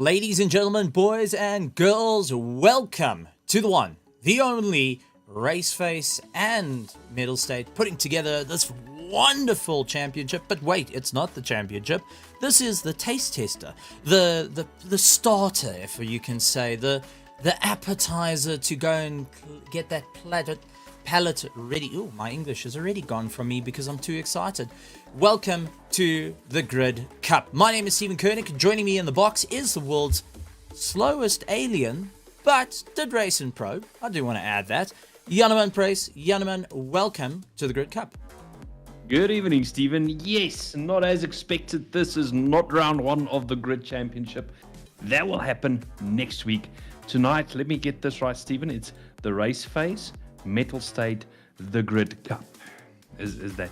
Ladies and gentlemen, boys and girls, welcome to the one, the only RaceFace and Mettlestate putting together this wonderful championship. But wait, it's not the championship. This is the taste tester, the starter, if you can say, the appetizer to go and get that palate ready. Oh, my English has already gone from me because I'm too excited. Welcome to the Grid Cup. My name is Stephen Koenig. Joining me in the box is the world's slowest alien, but did race in pro. I do want to add that. Janneman Price. Janneman, welcome to the Grid Cup. Good evening, Stephen. Yes, not as expected. This is not round one of the Grid Championship. That will happen next week. Tonight, let me get this right, Stephen. It's the RaceFace, Mettlestate, the Grid Cup. Is that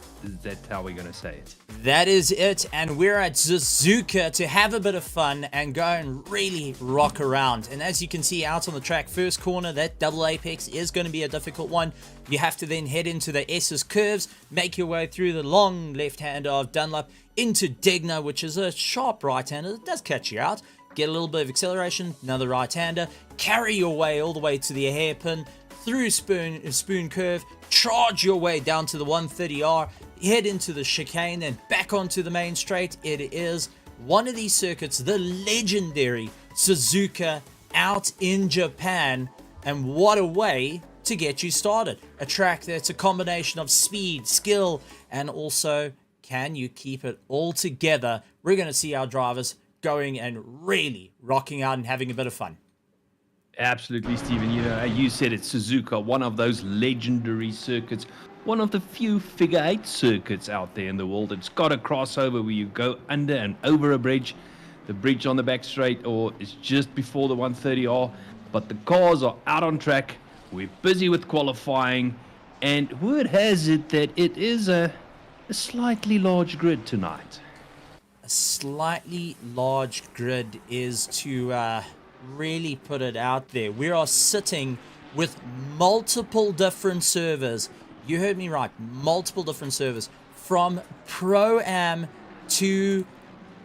how we're going to say it? That is it, and we're at Suzuka to have a bit of fun and go and really rock around. And as you can see out on the track, first corner, that double apex is going to be a difficult one. You have to then head into the S's curves, make your way through the long left-hander of Dunlop into Degner, which is a sharp right-hander. It does catch you out. Get a little bit of acceleration, another right-hander, carry your way all the way to the hairpin, through spoon curve, charge your way down to the 130R, head into the chicane, and back onto the main straight. It is one of these circuits, the legendary Suzuka out in Japan, and what a way to get you started. A track that's a combination of speed, skill, and also can you keep it all together. We're going to see our drivers going and really rocking out and having a bit of fun. Absolutely, Stephen. You know, you said it's Suzuka, one of those legendary circuits, one of the few figure eight circuits out there in the world. It's got a crossover where you go under and over a bridge, the bridge on the back straight, or it's just before the 130R. But the cars are out on track. We're busy with qualifying, and word has it that it is a slightly large grid tonight. A slightly large grid is to really put it out there. We are sitting with multiple different servers. You heard me right, multiple different servers, from Pro-Am to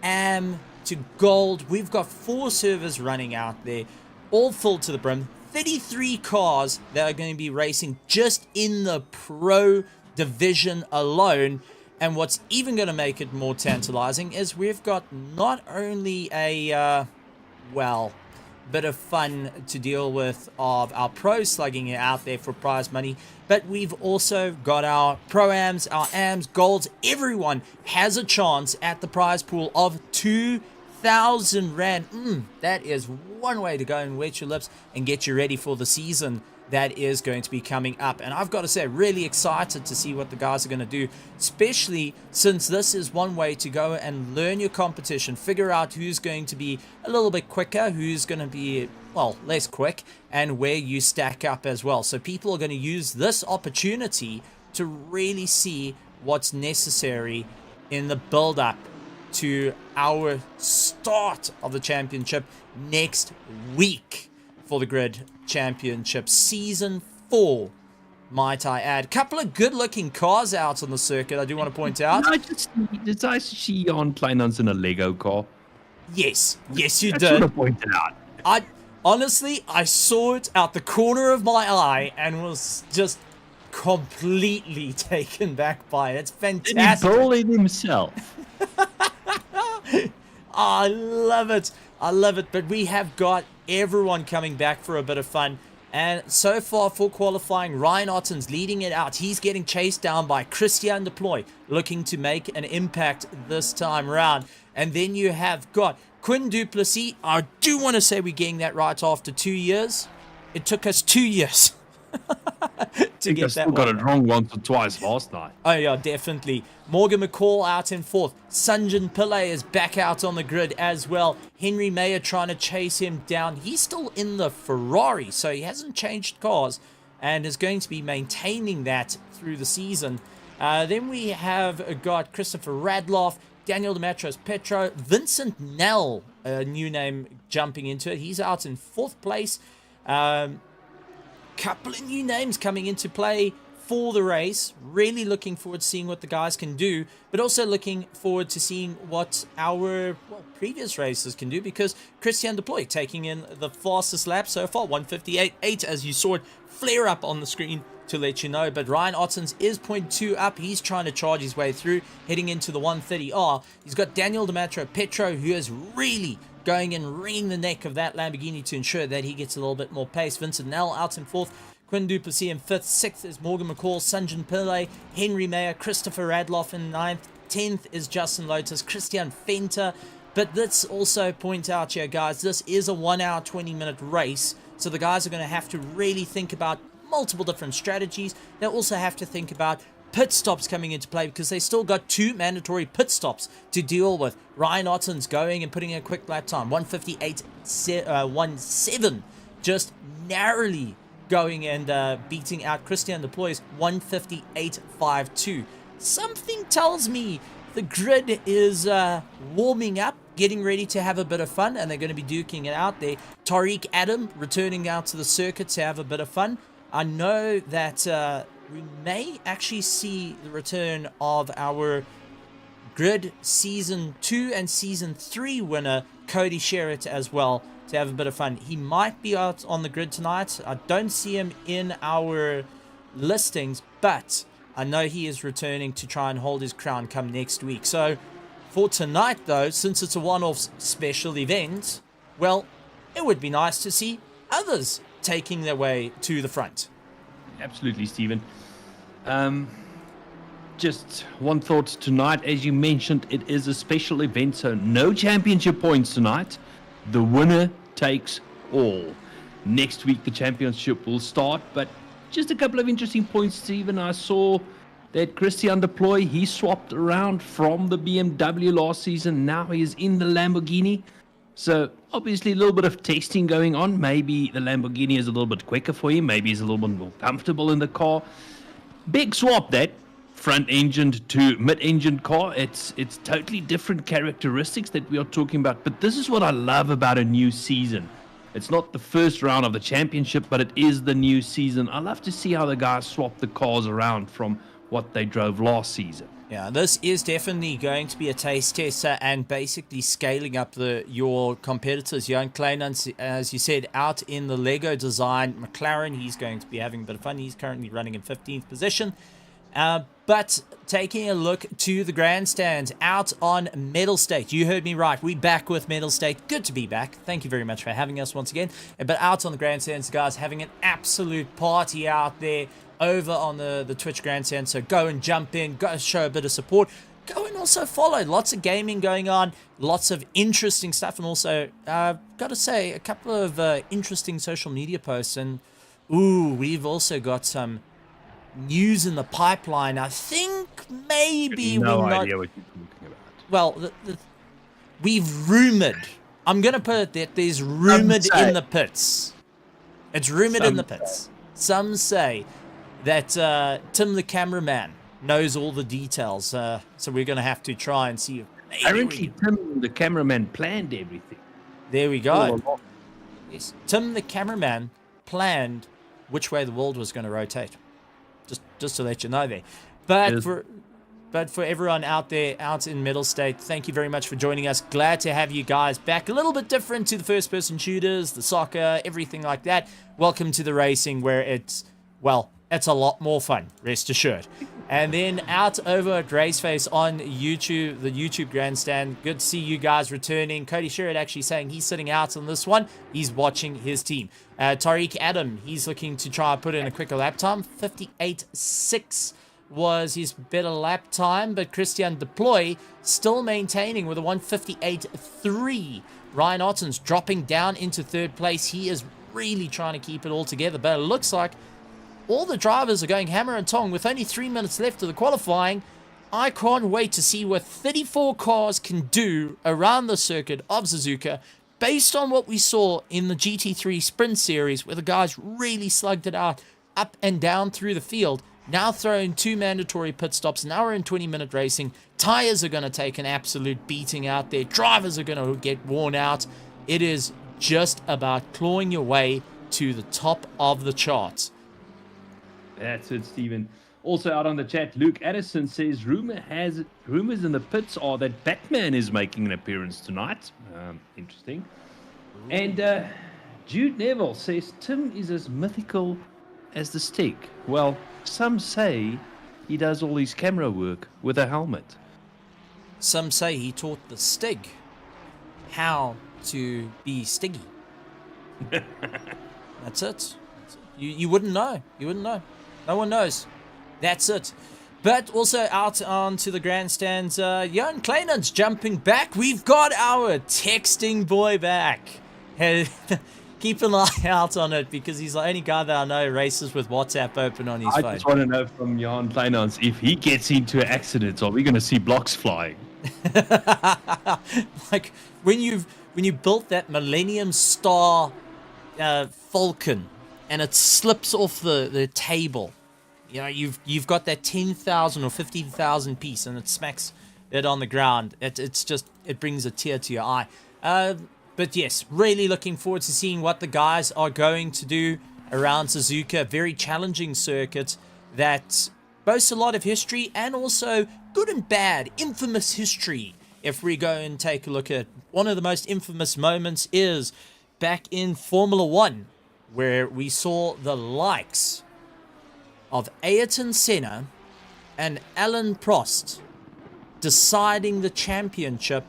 Am to Gold. We've got 4 servers running out there, all full to the brim. 33 cars that are going to be racing just in the Pro division alone. And what's even going to make it more tantalizing is we've got not only a bit of fun to deal with of our pro slugging it out there for prize money, but we've also got our pro-ams, our ams, golds. Everyone has a chance at the prize pool of 2,000 rand. That is one way to go and wet your lips and get you ready for the season that is going to be coming up. And I've got to say, really excited to see what the guys are going to do, especially since this is one way to go and learn your competition, figure out who's going to be a little bit quicker, who's going to be, well, less quick, and where you stack up as well. So people are going to use this opportunity to really see what's necessary in the build-up to our start of the championship next week for the Grid Championship Season 4, might I add. Couple of good-looking cars out on the circuit, I do want to point out. Did I see Jan Kleinans in a Lego car? Yes, you That's did. what I pointed out. Honestly, I saw it out the corner of my eye and was just completely taken back by it. It's fantastic. Did he bully himself? I love it. But we have got everyone coming back for a bit of fun. And so far for qualifying, Ryan Otten's leading it out. He's getting chased down by Christian Deploy, looking to make an impact this time around. And then you have got Quinn Duplessis. I do want to say we're getting that right after 2 years. It took us 2 years to get that one. Got it wrong once or twice last night. Oh yeah, definitely. Morgan McCall out in 4th. Sanjan Pillay is back out on the grid as well. Henry Mayer trying to chase him down. He's still in the Ferrari, so he hasn't changed cars and is going to be maintaining that through the season. Then we have got Christopher Radloff, Daniel Dematros Petro, Vincent Nell, a new name jumping into it. He's out in 4th place. Couple of new names coming into play. for the race. Really looking forward to seeing what the guys can do, but also looking forward to seeing what our previous races can do, because Christian Deploy taking in the fastest lap so far, 158.8, as you saw it flare up on the screen to let you know. But Ryan Ottens is 0.2 up. He's trying to charge his way through, heading into the 130R. He's got Daniel Dematro Petro, who is really going and wringing the neck of that Lamborghini to ensure that he gets a little bit more pace. Vincent Nell out in 4th. Quinn Duplessis in 5th. 6th is Morgan McCall, Sunjan Pillay, Henry Mayer, Christopher Radloff in 9th. 10th is Justin Lotus, Christian Fenter. But let's also point out here, guys, this is a 1 hour, 20-minute race. So the guys are going to have to really think about multiple different strategies. They'll also have to think about pit stops coming into play, because they still got 2 mandatory pit stops to deal with. Ryan Ottens going and putting in a quick lap time, 158.17, just narrowly going and beating out Christian Deploy's 158.52. Something tells me the grid is warming up, getting ready to have a bit of fun, and they're going to be duking it out there. Tariq Adam returning out to the circuit to have a bit of fun. I know that we may actually see the return of our Grid Season 2 and Season 3 winner, Cody Sherritt, as well, to have a bit of fun. He might be out on the grid tonight. I don't see him in our listings, but I know he is returning to try and hold his crown come next week. So for tonight, though, since it's a one-off special event, well, it would be nice to see others taking their way to the front. Absolutely, Stephen. Just one thought tonight. As you mentioned, it is a special event, so no championship points tonight. The winner takes all. Next week, the championship will start, but just a couple of interesting points, Stephen. I saw that Christian Deploy, he swapped around from the BMW last season. Now he is in the Lamborghini. So obviously a little bit of testing going on. Maybe the Lamborghini is a little bit quicker for him. Maybe he's a little bit more comfortable in the car. Big swap, that front-engined to mid-engined car. It's totally different characteristics that we are talking about. But this is what I love about a new season. It's not the first round of the championship, but it is the new season. I love to see how the guys swap the cars around from what they drove last season. Yeah, this is definitely going to be a taste tester and basically scaling up your competitors. Johan Klein, as you said, out in the Lego design. McLaren, he's going to be having a bit of fun. He's currently running in 15th position. But taking a look to the grandstands out on Mettlestate. You heard me right. We're back with Mettlestate. Good to be back. Thank you very much for having us once again. But out on the grandstands, guys, having an absolute party out there over on the Twitch grandstand. So go and jump in, go show a bit of support, go and also follow. Lots of gaming going on, lots of interesting stuff, and also got to say a couple of interesting social media posts. And we've also got some news in the pipeline. I think maybe no idea what you're talking about. Well, we've rumored. I'm gonna put it that there's rumored in the pits. It's rumored in the pits. Some say that Tim the cameraman knows all the details, so we're going to have to try and see. Apparently, Tim the cameraman planned everything. There we go. Yes, Tim the cameraman planned which way the world was going to rotate. Just to let you know there. But for everyone out there, out in Mettlestate, thank you very much for joining us. Glad to have you guys back. A little bit different to the first-person shooters, the soccer, everything like that. Welcome to the racing, where it's a lot more fun, rest assured. And then out over at RaceFace on YouTube, the YouTube grandstand. Good to see you guys returning. Cody Sherritt actually saying he's sitting out on this one. He's watching his team. Tariq Adam, he's looking to try and put in a quicker lap time. 58.6 was his better lap time, but Christian Deploy still maintaining with a 158.3. Ryan Ottens dropping down into 3rd place. He is really trying to keep it all together, but it looks like all the drivers are going hammer and tong with only 3 minutes left of the qualifying. I can't wait to see what 34 cars can do around the circuit of Suzuka based on what we saw in the GT3 Sprint Series, where the guys really slugged it out up and down through the field. Now throwing 2 mandatory pit stops, an hour and 20-minute racing. Tires are going to take an absolute beating out there. Drivers are going to get worn out. It is just about clawing your way to the top of the charts. That's it, Stephen. Also out on the chat, Luke Addison says rumors in the pits are that Batman is making an appearance tonight. Interesting. And Jude Neville says Tim is as mythical as the stick. Well, some say he does all his camera work with a helmet. Some say he taught the Stig how to be Stiggy. That's it. You wouldn't know. You wouldn't know. No one knows. That's it. But also out onto the grandstands, Jan Kleinen's jumping back. We've got our texting boy back. Keep an eye out on it because he's the only guy that I know races with WhatsApp open on his phone. I just want to know from Jan Kleinens, if he gets into an accident, are we going to see blocks flying? Like when you built that Millennium Star Falcon and it slips off the table. You know, you've got that 10,000 or 15,000 piece, and it smacks it on the ground. It brings a tear to your eye. But yes, really looking forward to seeing what the guys are going to do around Suzuka. Very challenging circuit that boasts a lot of history and also good and bad, infamous history. If we go and take a look at one of the most infamous moments is back in Formula One, where we saw the likes of Ayrton Senna and Alan Prost deciding the championship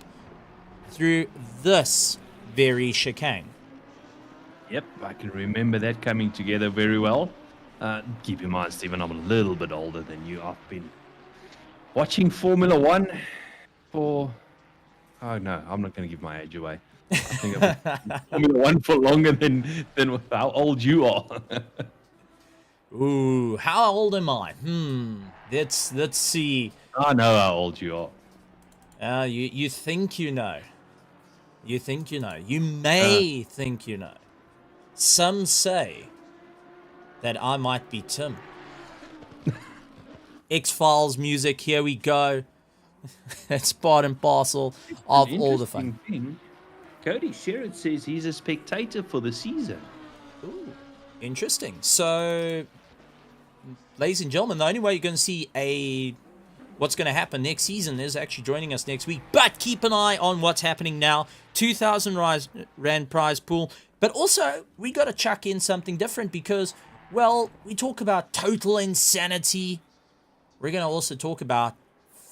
through this very chicane. Yep, I can remember that coming together very well. Keep in mind, Stephen, I'm a little bit older than you. I've been watching Formula One for... Oh, no, I'm not going to give my age away. I think I've been watching Formula One for longer than how old you are. Ooh, how old am I? Let's see. I know how old you are. You think you know. You think you know. You may think you know. Some say that I might be Tim. X-Files music, here we go. That's part and parcel of all the fun. Thing. Cody Sherrod says he's a spectator for the season. Ooh, interesting. So, ladies and gentlemen, the only way you're going to see what's going to happen next season is actually joining us next week. But keep an eye on what's happening now. 2,000 Rand prize pool. But also, we got to chuck in something different because, well, we talk about total insanity. We're going to also talk about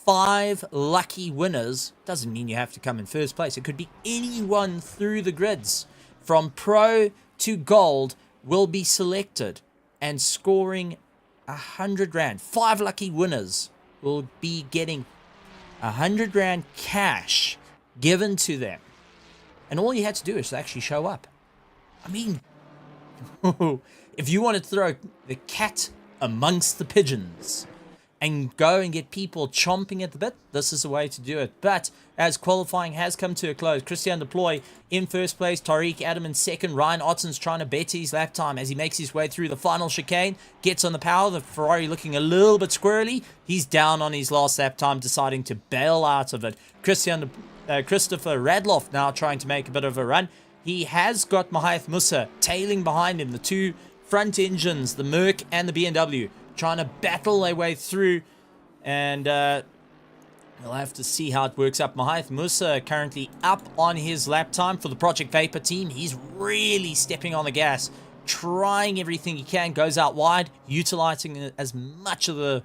5 lucky winners. Doesn't mean you have to come in first place. It could be anyone through the grids. From pro to gold will be selected and scoring 100 Rand. 5 lucky winners will be getting 100 Rand cash given to them. And all you had to do is to actually show up. I mean, if you want to throw the cat amongst the pigeons and go and get people chomping at the bit, this is the way to do it. But as qualifying has come to a close, Christian Deploy in first place, Tariq Adam in second, Ryan Otten's trying to better his lap time as he makes his way through the final chicane, gets on the power, the Ferrari looking a little bit squirrely. He's down on his last lap time, deciding to bail out of it. Christopher Radloff now trying to make a bit of a run. He has got Mahath Musa tailing behind him, the two front engines, the Merc and the BMW, trying to battle their way through, and we'll have to see how it works up. Mahath Musa currently up on his lap time for the Project Vapor team. He's really stepping on the gas, trying everything he can, goes out wide, utilizing as much of the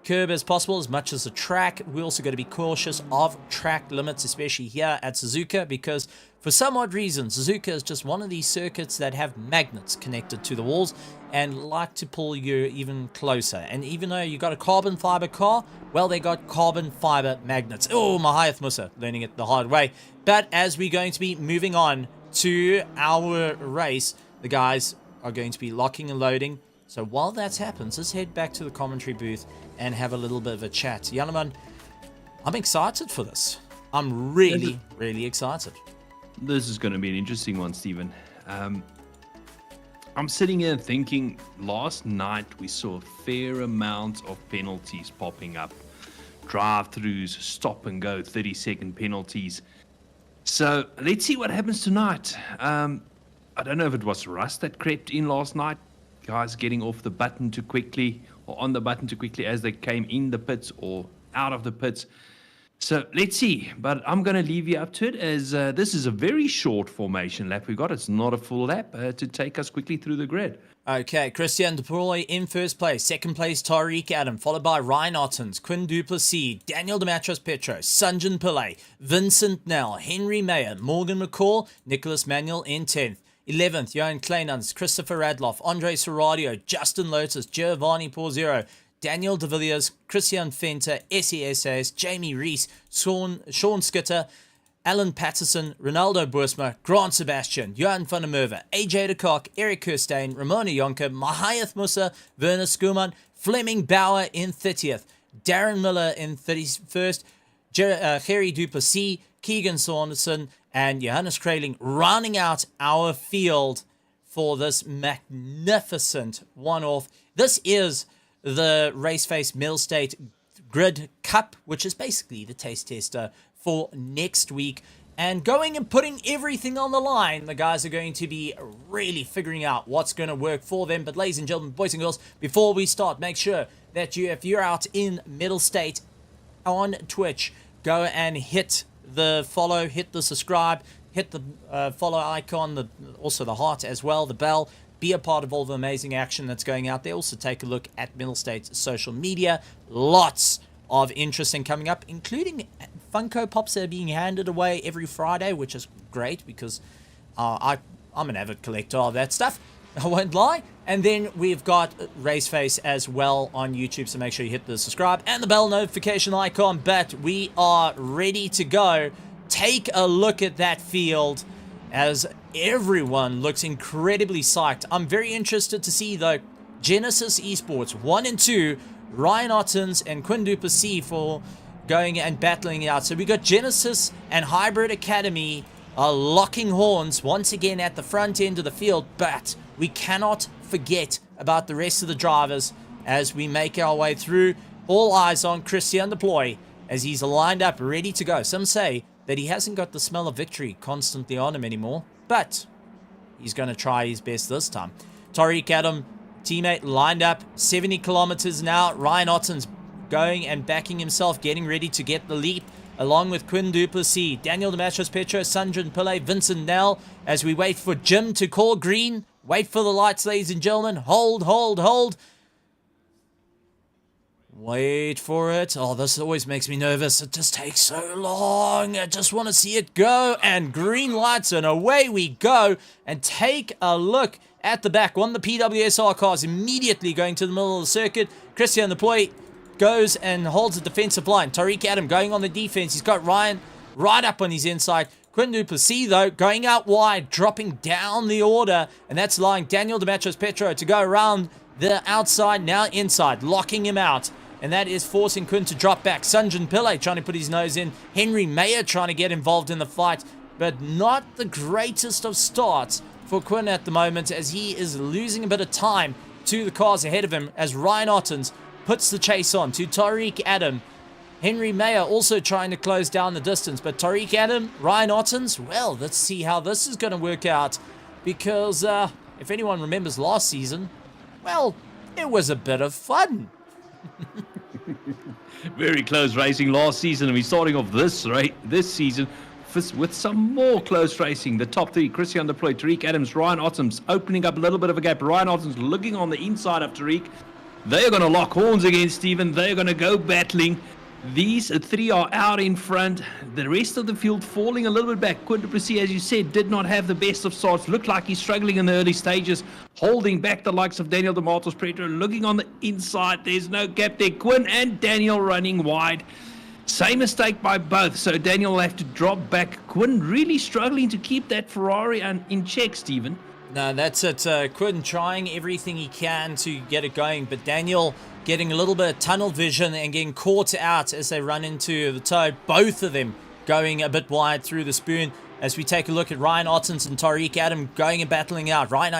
curb as possible, as much as the track. We're also going to be cautious of track limits, especially here at Suzuka, because for some odd reason, Suzuka is just one of these circuits that have magnets connected to the walls and like to pull you even closer. And even though you got a carbon fiber car, well, they got carbon fiber magnets. Oh, Mahath Musa learning it the hard way. But as we're going to be moving on to our race, the guys are going to be locking and loading. So while that happens, let's head back to the commentary booth and have a little bit of a chat. Yanaman, I'm excited for this. I'm really, really excited. This is going to be an interesting one, Stephen. I'm sitting here thinking, last night we saw a fair amount of penalties popping up. Drive-throughs, stop and go, 30-second penalties. So let's see what happens tonight. I don't know if it was rust that crept in last night. guys getting off the button too quickly or on the button too quickly as they came in the pits or out of the pits. So let's see, but I'm going to leave you up to it as this is a very short formation lap we got. It's not a full lap to take us quickly through the grid. Okay, Christian Deploy in first place. Second place, Tariq Adam, followed by Ryan Ottens, Quinn Duplessis, Daniel Dematros-Petro, Sanjan Pillay, Vincent Nell, Henry Mayer, Morgan McCall, Nicholas Manuel in 10th. 11th, Johan Kleinans, Christopher Radloff, Andre Soradio, Justin Lotus, Giovanni Porzero, Daniel De Villiers, Christian Fenter, SESAS, Jamie Reese, Sean Skitter, Alan Patterson, Ronaldo Boersma, Grant Sebastian, Johan van der Merwe, AJ de Kock, Eric Kirstein, Ramona Jonker, Mahayath Musa, Werner Skuman, Fleming Bauer in 30th, Darren Miller in 31st, Gerry Duplessis, Keegan Saunderson, and Johannes Kraling rounding out our field for this magnificent one-off. This is the RaceFace Mettlestate Grid Cup, which is basically the taste tester for next week. And going and putting everything on the line, the guys are going to be really figuring out what's going to work for them. But ladies and gentlemen, boys and girls, before we start, make sure that if you're out in Mettlestate on Twitch, go and hit the follow, hit the subscribe, hit the follow icon, also the heart as well, the bell. Be a part of all the amazing action that's going out there. Also take a look at Mettlestate's social media. Lots of interesting coming up, including Funko Pops that are being handed away every Friday, which is great because I'm an avid collector of that stuff. I won't lie. And then we've got RaceFace as well on YouTube, so make sure you hit the subscribe and the bell notification icon. But we are ready to go. Take a look at that field as everyone looks incredibly psyched. I'm very interested to see, though, Genesis Esports 1 and 2, Ryan Ottens and Quinn Duplessis for going and battling it out. So we got Genesis and Hybrid Academy locking horns once again at the front end of the field, but we cannot forget about the rest of the drivers as we make our way through. All eyes on Christian Deploy as he's lined up, ready to go. Some say that he hasn't got the smell of victory constantly on him anymore, but he's going to try his best this time. Tariq Adam, teammate, lined up 70 kilometers an hour. Ryan Ottens going and backing himself, getting ready to get the leap, along with Quinn Duplessis, Daniel Dematros-Petro, Sanjan Pillay, Vincent Nell, as we wait for Jim to call green. Wait for the lights, ladies and gentlemen. Hold, hold, hold. Wait for it. Oh, this always makes me nervous. It just takes so long. I just want to see it go. And green lights, and away we go. And take a look at the back. One of the PWSR cars immediately going to the middle of the circuit. Christian Deploy goes and holds the defensive line. Tariq Adam going on the defense. He's got Ryan right up on his inside. Quinn Duplessis, though, going out wide, dropping down the order. And that's allowing Daniel Dematros-Petro to go around the outside, now inside, locking him out. And that is forcing Quinn to drop back. Sanjan Pillay trying to put his nose in. Henry Mayer trying to get involved in the fight. But not the greatest of starts for Quinn at the moment, as he is losing a bit of time to the cars ahead of him as Ryan Ottens puts the chase on to Tariq Adam. Henry Mayer also trying to close down the distance. But Tariq Adam, Ryan Ottens, well, let's see how this is going to work out. Because if anyone remembers last season, well, it was a bit of fun. Very close racing last season, and we're starting off this season with some more close racing. The top three, Christian Deploy, Tariq Adams, Ryan Ottens, opening up a little bit of a gap. Ryan Ottens looking on the inside of Tariq. They're going to lock horns again, Stephen. They're going to go battling. These three are out in front. The rest of the field falling a little bit back. Quinn Duplessis, as you said, did not have the best of starts. Looked like he's struggling in the early stages, holding back the likes of Daniel Dematros-Petro. Looking on the inside, there's no gap there. Quinn and Daniel running wide. Same mistake by both, so Daniel will have to drop back. Quinn really struggling to keep that Ferrari in check, Stephen. No, that's it. Quinn trying everything he can to get it going, but Daniel getting a little bit of tunnel vision and getting caught out as they run into the toe. Both of them going a bit wide through the spoon as we take a look at Ryan Ottens and Tariq Adam going and battling out. Ryan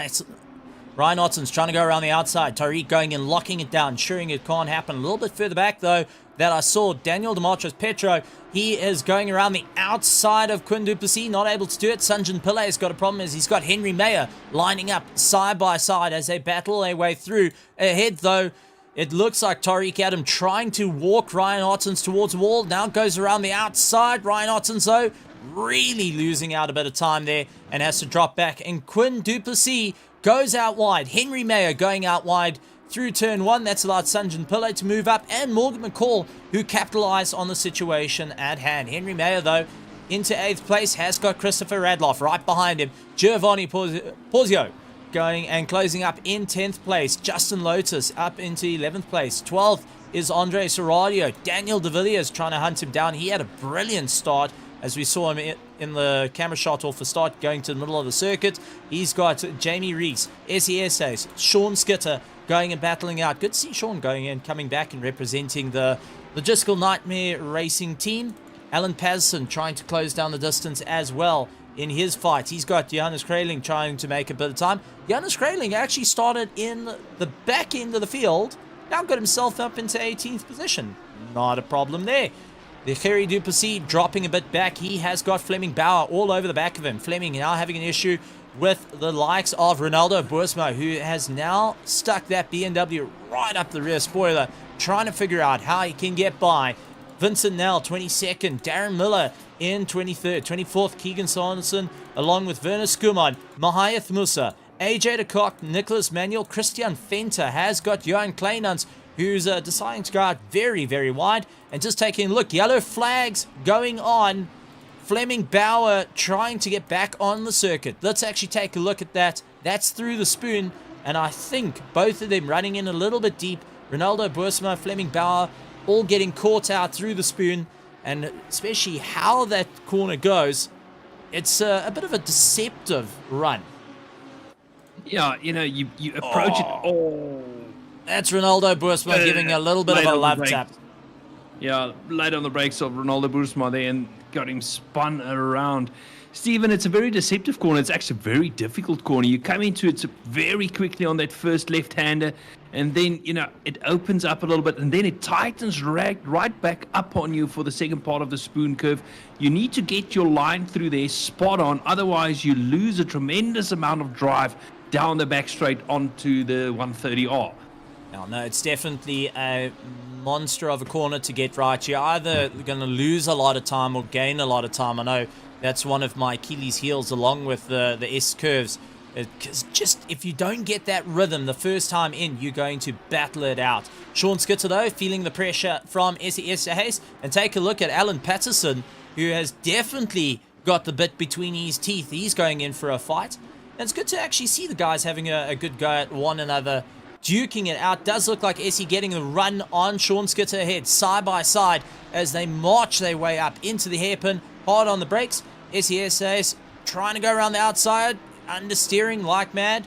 Ottens trying to go around the outside. Tariq going and locking it down, ensuring it can't happen. A little bit further back, though, that I saw. Daniel Demetrius Petro, he is going around the outside of Quinn Duplessis, not able to do it. Sanjin Pillay has got a problem as he's got Henry Mayer lining up side by side as they battle their way through. Ahead, though, it looks like Tariq Adam trying to walk Ryan Ottens towards the wall. Now goes around the outside. Ryan Ottens, though, really losing out a bit of time there and has to drop back. And Quinn Duplessis goes out wide. Henry Mayer going out wide through turn 1. That's allowed Sanjin Pillay to move up, and Morgan McCall, who capitalized on the situation at hand. Henry Mayer, though, into 8th place, has got Christopher Radloff right behind him. Giovanni Porzio going and closing up in 10th place. Justin Lotus up into 11th place. 12th is Andre Serradio. Daniel De Villiers trying to hunt him down. He had a brilliant start, as we saw him in the camera shot off the start, going to the middle of the circuit. He's got Jamie Rees, SESAs, Sean Skitter going and battling out. Good to see Sean going in, coming back and representing the Logistical Nightmare Racing team. Alan Patterson trying to close down the distance as well in his fight. He's got Johannes Kraling trying to make a bit of time. Johannes Kraling actually started in the back end of the field, now got himself up into 18th position. Not a problem there. The Gerry Duplessis dropping a bit back. He has got Fleming Bauer all over the back of him. Fleming now having an issue with the likes of Ronaldo Boersma, who has now stuck that BMW right up the rear spoiler, trying to figure out how he can get by. Vincent Nell, 22nd. Darren Miller in 23rd. 24th, Keegan Sanderson, along with Werner Skuman, Mahayath Musa, AJ de Kock, Nicholas Manuel, Christian Fenter has got Johan Kleinans, who's deciding to go out very, very wide. And just taking a look, yellow flags going on. Fleming Bauer trying to get back on the circuit. Let's actually take a look at that. That's through the spoon, and I think both of them running in a little bit deep. Ronaldo Boersma, Fleming Bauer, all getting caught out through the spoon, and especially how that corner goes, it's a bit of a deceptive run. Yeah, you know, you approach it. Oh, that's Ronaldo Boersma giving a little bit of a love tap. Yeah, laid on the brakes of Ronaldo Boersma there and got him spun around. Stephen, it's a very deceptive corner. It's actually a very difficult corner. You come into it very quickly on that first left-hander, and then, you know, it opens up a little bit, and then it tightens right back up on you for the second part of the spoon curve. You need to get your line through there spot on, otherwise you lose a tremendous amount of drive down the back straight onto the 130R. No, it's definitely a monster of a corner to get right. You're either going to lose a lot of time or gain a lot of time. I know that's one of my Achilles heels, along with the S curves. Because just if you don't get that rhythm the first time in, you're going to battle it out. Sean Skitter, though, feeling the pressure from SES Hayes. And take a look at Alan Patterson, who has definitely got the bit between his teeth. He's going in for a fight. And it's good to actually see the guys having a good go at one another, duking it out. Does look like Essie getting the run on Sean Skitter ahead, side by side, as they march their way up into the hairpin, hard on the brakes. SES trying to go around the outside, understeering like mad,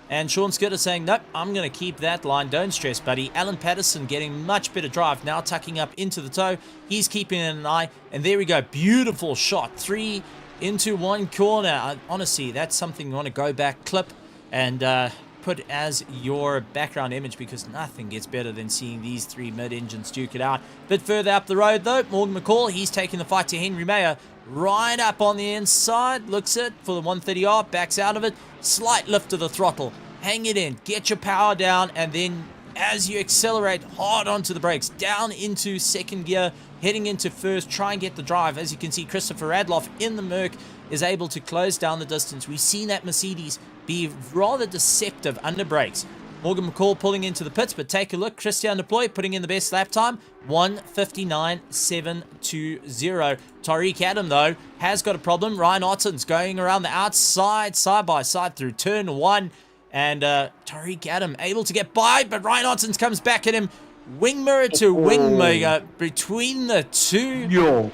and Sean Skitter saying, nope, I'm going to keep that line, don't stress, buddy. Alan Patterson getting much better drive, now tucking up into the toe. He's keeping an eye, and there we go, beautiful shot, 3 into 1 corner. Honestly, that's something you want to go back, clip, and put as your background image, because nothing gets better than seeing these 3 mid-engines duke it out. A bit further up the road, though, Morgan McCall, he's taking the fight to Henry Mayer, right up on the inside, looks it for the 130R, backs out of it, slight lift of the throttle, hang it in, get your power down, and then as you accelerate hard onto the brakes, down into second gear, heading into first, try and get the drive. As you can see, Christopher Radloff in the Merc is able to close down the distance. We've seen that Mercedes be rather deceptive under brakes. Morgan McCall pulling into the pits, but take a look. Christian Deploy putting in the best lap time, 1:59.720. Tariq Adam, though, has got a problem. Ryan Ottens going around the outside, side by side through turn 1. And Tariq Adam able to get by, but Ryan Ottens comes back at him. Wing mirror to wing mirror between the two. Yo.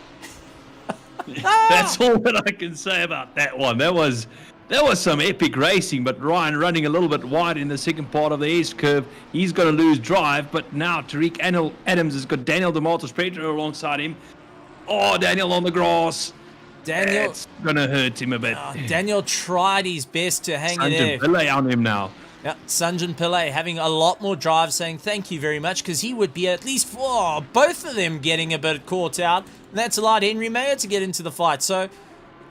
That's all that I can say about that one. That was some epic racing, but Ryan running a little bit wide in the second part of the S-curve. He's going to lose drive, but now Tariq Adams has got Daniel Demetrius Petro alongside him. Oh, Daniel on the grass. Daniel, it's going to hurt him a bit. Daniel tried his best to hang in there. Delay on him now. Yeah, Sanjan Pillay having a lot more drive, saying thank you very much, because he would be at least for both of them getting a bit caught out. And that's allowed Henry Mayer to get into the fight. So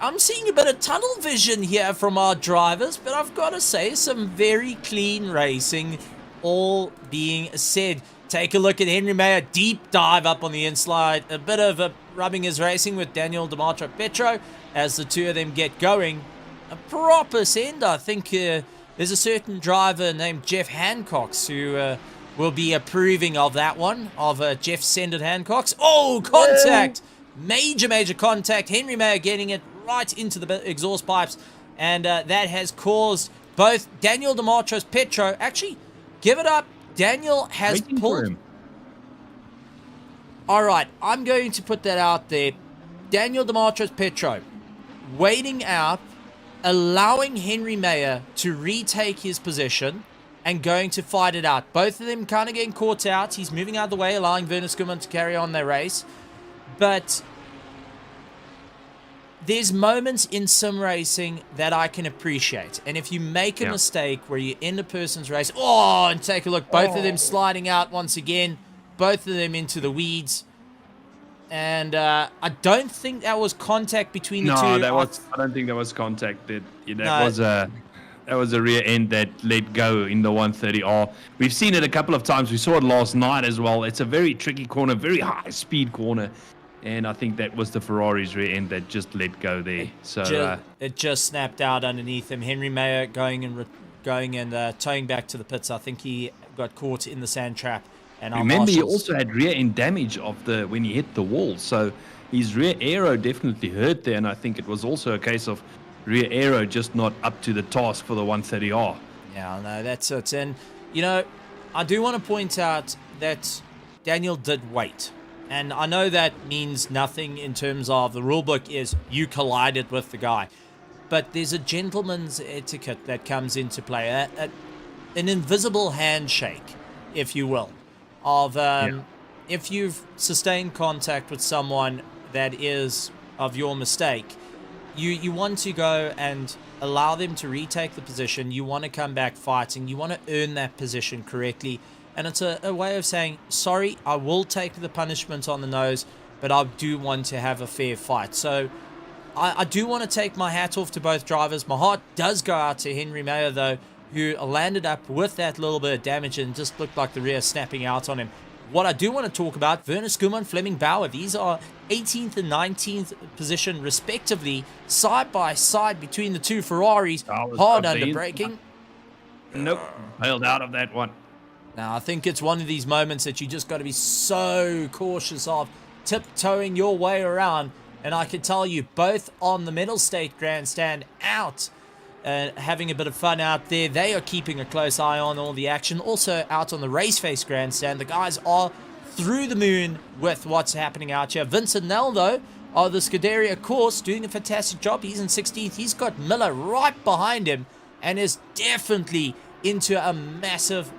I'm seeing a bit of tunnel vision here from our drivers, but I've got to say, some very clean racing, all being said. Take a look at Henry Mayer, deep dive up on the inside, a bit of a rubbing his racing with Daniel Petro as the two of them get going. A proper send, I think. There's a certain driver named Jeff Hancocks who will be approving of that one, of Jeff Sended Hancocks. Oh, contact! Major contact. Henry Mayer getting it right into the exhaust pipes, and that has caused both Daniel Petro, actually, give it up. Daniel has pulled. All right, I'm going to put that out there. Daniel Petro waiting out, allowing Henry Mayer to retake his position and going to fight it out. Both of them kind of getting caught out. He's moving out of the way, allowing Werner Skuman to carry on their race. But there's moments in sim racing that I can appreciate. And if you make a mistake where you end a person's race, and take a look, both of them sliding out once again, both of them into the weeds. And I don't think that was contact between the two. I don't think that was contact. That was a rear end that let go in the 130R. We've seen it a couple of times. We saw it last night as well. It's a very tricky corner, very high speed corner. And I think that was the Ferrari's rear end that just let go there. So it just snapped out underneath him. Henry Mayer going and towing back to the pits. I think he got caught in the sand trap. And remember, he also had rear end damage when he hit the wall. So his rear aero definitely hurt there. And I think it was also a case of rear aero just not up to the task for the 130R. Yeah, no, that's it. And, I do want to point out that Daniel did wait. And I know that means nothing in terms of the rule book is you collided with the guy. But there's a gentleman's etiquette that comes into play, an invisible handshake, if you will, of if you've sustained contact with someone that is of your mistake, you want to go and allow them to retake the position. You want to come back fighting. You want to earn that position correctly. And it's a way of saying, sorry, I will take the punishment on the nose, but I do want to have a fair fight. So I do want to take my hat off to both drivers. My heart does go out to Henry Mayer, though, who landed up with that little bit of damage and just looked like the rear snapping out on him. What I do want to talk about, Werner Skuman, Fleming Bauer, these are 18th and 19th position, respectively, side by side between the two Ferraris. Hard under braking. Nope, bailed out of that one. Now, I think it's one of these moments that you just got to be so cautious of, tiptoeing your way around. And I can tell you, both on the Mettlestate grandstand out, having a bit of fun out there. They are keeping a close eye on all the action. Also out on the RaceFace grandstand, the guys are through the moon with what's happening out here. Vincent Nell, though, of the Scuderia course, doing a fantastic job. He's in 16th. He's got Miller right behind him and is definitely into a massive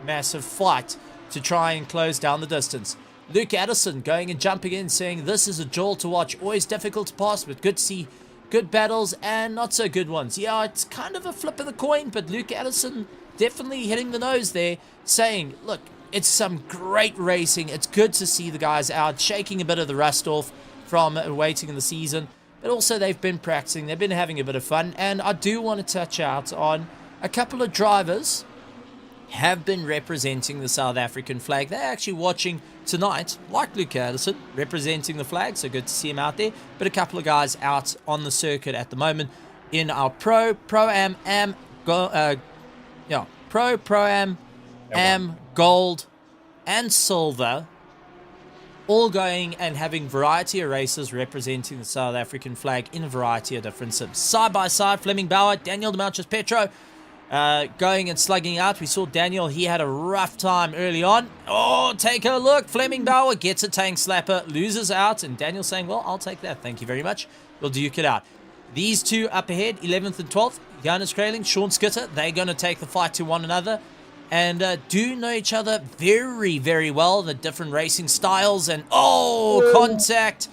fight to try and close down the distance. Luke Addison going and jumping in, saying this is a jolt to watch. Always difficult to pass, but good to see good battles and not so good ones. Yeah, it's kind of a flip of the coin, but Luke Addison definitely hitting the nose there, saying, look, it's some great racing. It's good to see the guys out, shaking a bit of the rust off from waiting in the season. But also they've been practicing. They've been having a bit of fun. And I do want to touch out on a couple of drivers have been representing the South African flag. They're actually watching tonight, like Luke Addison, representing the flag, so good to see him out there. But a couple of guys out on the circuit at the moment in our Pro-Am, Gold, and Silver, all going and having variety of races representing the South African flag in a variety of different sims. Side by side, Fleming Bauer, Daniel Petro, going and slugging out. We saw Daniel, he had a rough time early on. Oh, take a look. Fleming Bauer gets a tank slapper, loses out, and Daniel saying, well, I'll take that. Thank you very much. We'll duke it out. These two up ahead, 11th and 12th, Jonas Kraling, Sean Skitter, they're going to take the fight to one another and do know each other very, very well, the different racing styles, and contact.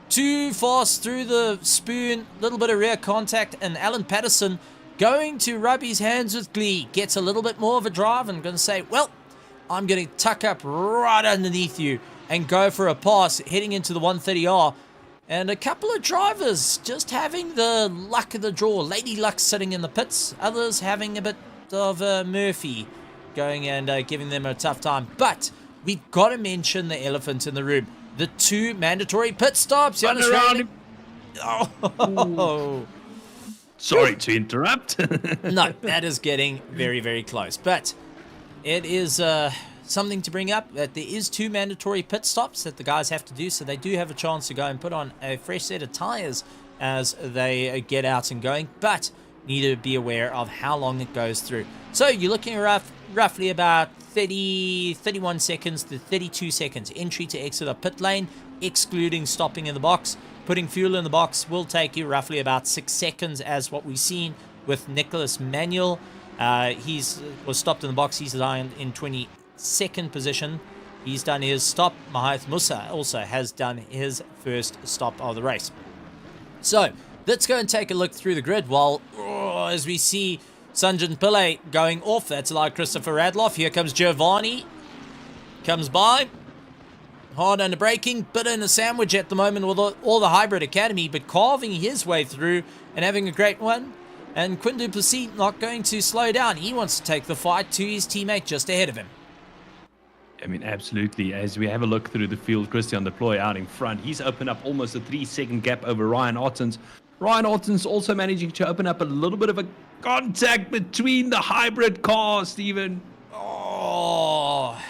Too fast through the spoon, little bit of rear contact, and Alan Patterson going to rub his hands with glee, gets a little bit more of a drive and going to say, well, I'm going to tuck up right underneath you and go for a pass heading into the 130R. And a couple of drivers just having the luck of the draw. Lady Luck sitting in the pits. Others having a bit of Murphy going and giving them a tough time. But we've got to mention the elephant in the room. The 2 mandatory pit stops. Around him. Oh. Sorry to interrupt. No, that is getting very, very close. But it is something to bring up that there is 2 mandatory pit stops that the guys have to do. So they do have a chance to go and put on a fresh set of tires as they get out and going. But need to be aware of how long it goes through. So you're looking at roughly about 31 seconds to 32 seconds entry to exit a pit lane, excluding stopping in the box. Putting fuel in the box will take you roughly about 6 seconds, as what we've seen with Nicholas Manuel. He's was stopped in the box. He's lying in 22nd position. He's done his stop. Mahath Musa also has done his first stop of the race. So let's go and take a look through the grid while, as we see Sanjan Pillay going off. That's like Christopher Radloff. Here comes Giovanni. Comes by. Hard under braking, bit in a sandwich at the moment with all the Hybrid Academy, but carving his way through and having a great one. And Quinn Duplessis not going to slow down. He wants to take the fight to his teammate just ahead of him. I mean, absolutely. As we have a look through the field, Christian Deploy out in front. He's opened up almost a 3-second gap over Ryan Ottens. Ryan Ottens also managing to open up a little bit of a contact between the hybrid cars, Stephen. Oh...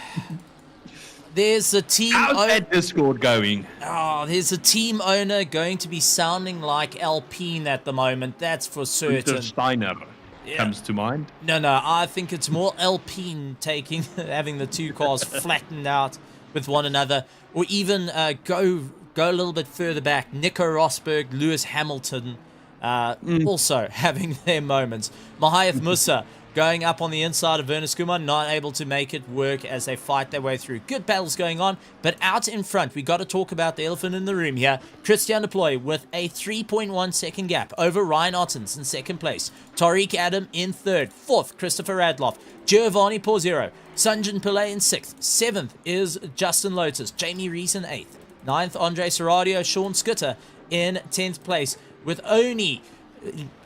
There's a team. How's that Discord going? Oh, there's a team owner going to be sounding like Alpine at the moment. That's for certain. Mr. Steiner comes to mind. No, I think it's more Alpine having the 2 cars flattened out with one another, or even go a little bit further back. Nico Rosberg, Lewis Hamilton, also having their moments. Mahath Musa going up on the inside of Werner Skuman, not able to make it work as they fight their way through. Good battles going on, but out in front, we got to talk about the elephant in the room here. Christian Deploy with a 3.1 second gap over Ryan Ottens in 2nd place. Tariq Adam in 3rd. 4th, Christopher Radloff. Giovanni Porzero. Sanjan Pillay in 6th. 7th is Justin Lotus. Jamie Rees in 8th. 9th, Andre Serradio. Sean Scooter in 10th place with only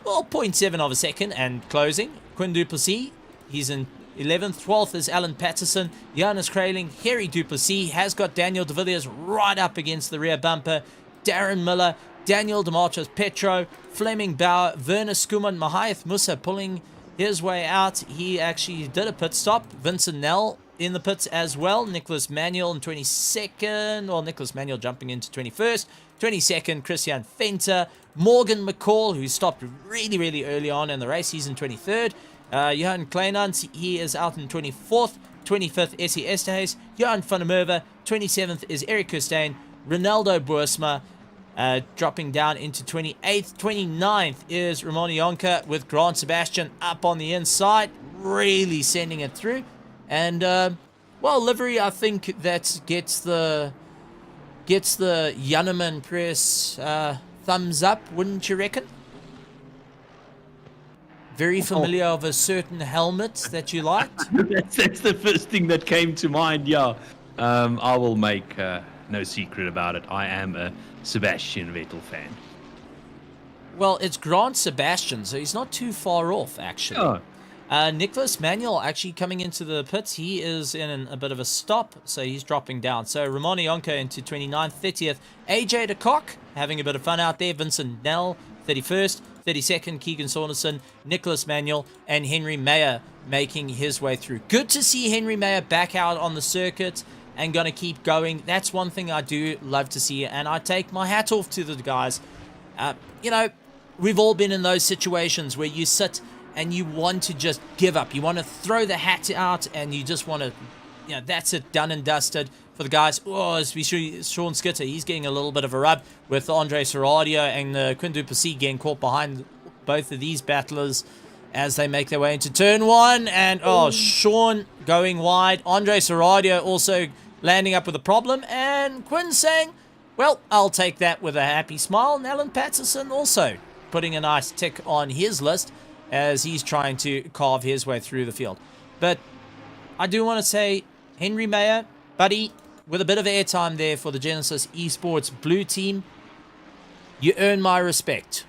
0.7 of a second and closing. Quinn Duplessis, he's in 11th. 12th is Alan Patterson. Jonas Kraling, Harry Duplessis has got Daniel De Villiers right up against the rear bumper. Darren Miller, Daniel Demarchus Petro, Fleming Bauer, Werner Skuman, Mahath Musa pulling his way out. He actually did a pit stop. Vincent Nell in the pits as well. Nicholas Manuel in 22nd. Well, Nicholas Manuel jumping into 21st. 22nd, Christian Fenter. Morgan McCall, who stopped really, really early on in the race. He's in 23rd. Johan Kleinans, he is out in 24th. 25th, Essie Esterhuis. Johan van der Merwe. 27th is Eric Kirstein. Ronaldo Boersma dropping down into 28th. 29th is Ramon Yonka with Grant Sebastian up on the inside. Really sending it through. And, well, livery, I think that gets the Janneman press thumbs up, wouldn't you reckon? Very familiar of a certain helmet that you liked. That's the first thing that came to mind, yeah. I will make no secret about it. I am a Sebastian Vettel fan. Well, it's Grant Sebastian, so he's not too far off, actually. Oh. Nicholas Manuel actually coming into the pits. He is in a bit of a stop, so he's dropping down. So Ramon Yonka into 29th, 30th. AJ de Kock having a bit of fun out there. Vincent Nell, 31st. 32nd, Keegan Saunderson, Nicholas Manuel, and Henry Mayer making his way through. Good to see Henry Mayer back out on the circuit and going to keep going. That's one thing I do love to see, and I take my hat off to the guys. You know, we've all been in those situations where you sit and you want to just give up. You want to throw the hat out and you just want to, you know, that's it, done and dusted. For the guys, as we see Sean Skitter, he's getting a little bit of a rub with Andre Serradio and Quinn Duplessis getting caught behind both of these battlers as they make their way into turn 1. And, Sean going wide. Andre Serradio also landing up with a problem. And Quinn saying, well, I'll take that with a happy smile. And Alan Patterson also putting a nice tick on his list. as he's trying to carve his way through the field. But I do want to say, Henry Mayer, buddy, with a bit of airtime there for the Genesis Esports Blue Team, you earn my respect.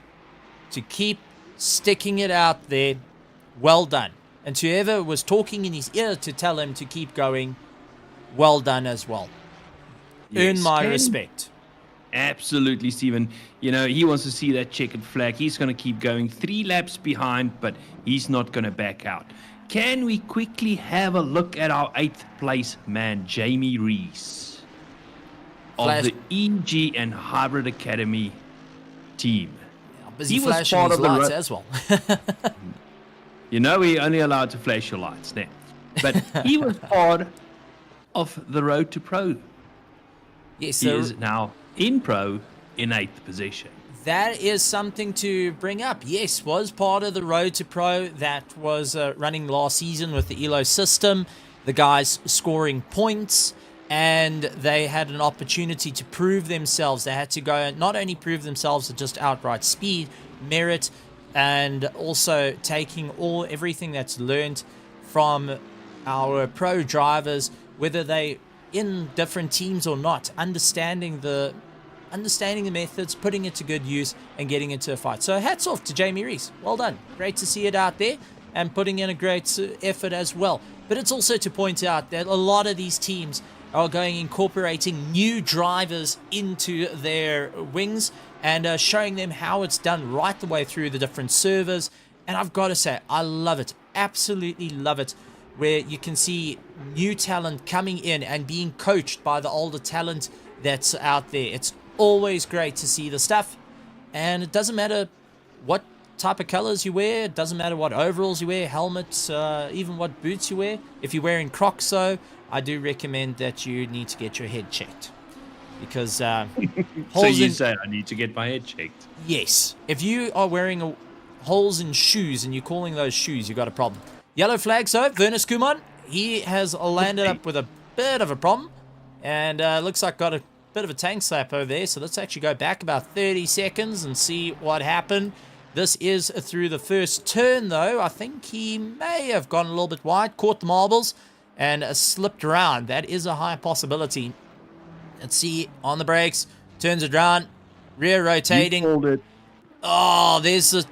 To keep sticking it out there, well done. And to whoever was talking in his ear to tell him to keep going, well done as well. Yes, Earn my respect. Absolutely, Stephen. You know, he wants to see that checkered flag. He's going to keep going 3 laps behind, but he's not going to back out. Can we quickly have a look at our 8th place man, Jamie Rees, of the EG and Hybrid Academy team? Busy he was part of the lights as well. You know, we're only allowed to flash your lights now. But he was part of the road to pro. Yes, he is now in pro in 8th position. That is something to bring up. Yes, was part of the road to pro that was running last season with the ELO system. The guys scoring points, and they had an opportunity to prove themselves. They had to go and not only prove themselves at just outright speed, merit, and also taking everything that's learned from our pro drivers, whether they in different teams or not, understanding the methods, putting it to good use, and getting into a fight. So hats off to Jamie Rees. Well done. Great to see it out there and putting in a great effort as well. But it's also to point out that a lot of these teams are incorporating new drivers into their wings and showing them how it's done right the way through the different servers. And I've got to say, I love it. Absolutely love it. Where you can see new talent coming in and being coached by the older talent that's out there. It's always great to see the stuff. And it doesn't matter what type of colors you wear. It doesn't matter what overalls you wear, helmets, even what boots you wear. If you're wearing Crocs, though, I do recommend that you need to get your head checked. Because so you say I need to get my head checked? Yes. If you are wearing holes in shoes and you're calling those shoes, you've got a problem. Yellow flag, so Werner Skuman, he has landed up with a bit of a problem. And looks like got a bit of a tank slap over there. So let's actually go back about 30 seconds and see what happened. This is through the first turn, though. I think he may have gone a little bit wide, caught the marbles, and slipped around. That is a high possibility. Let's see, on the brakes, turns it around, rear rotating. You called it. Oh, there's a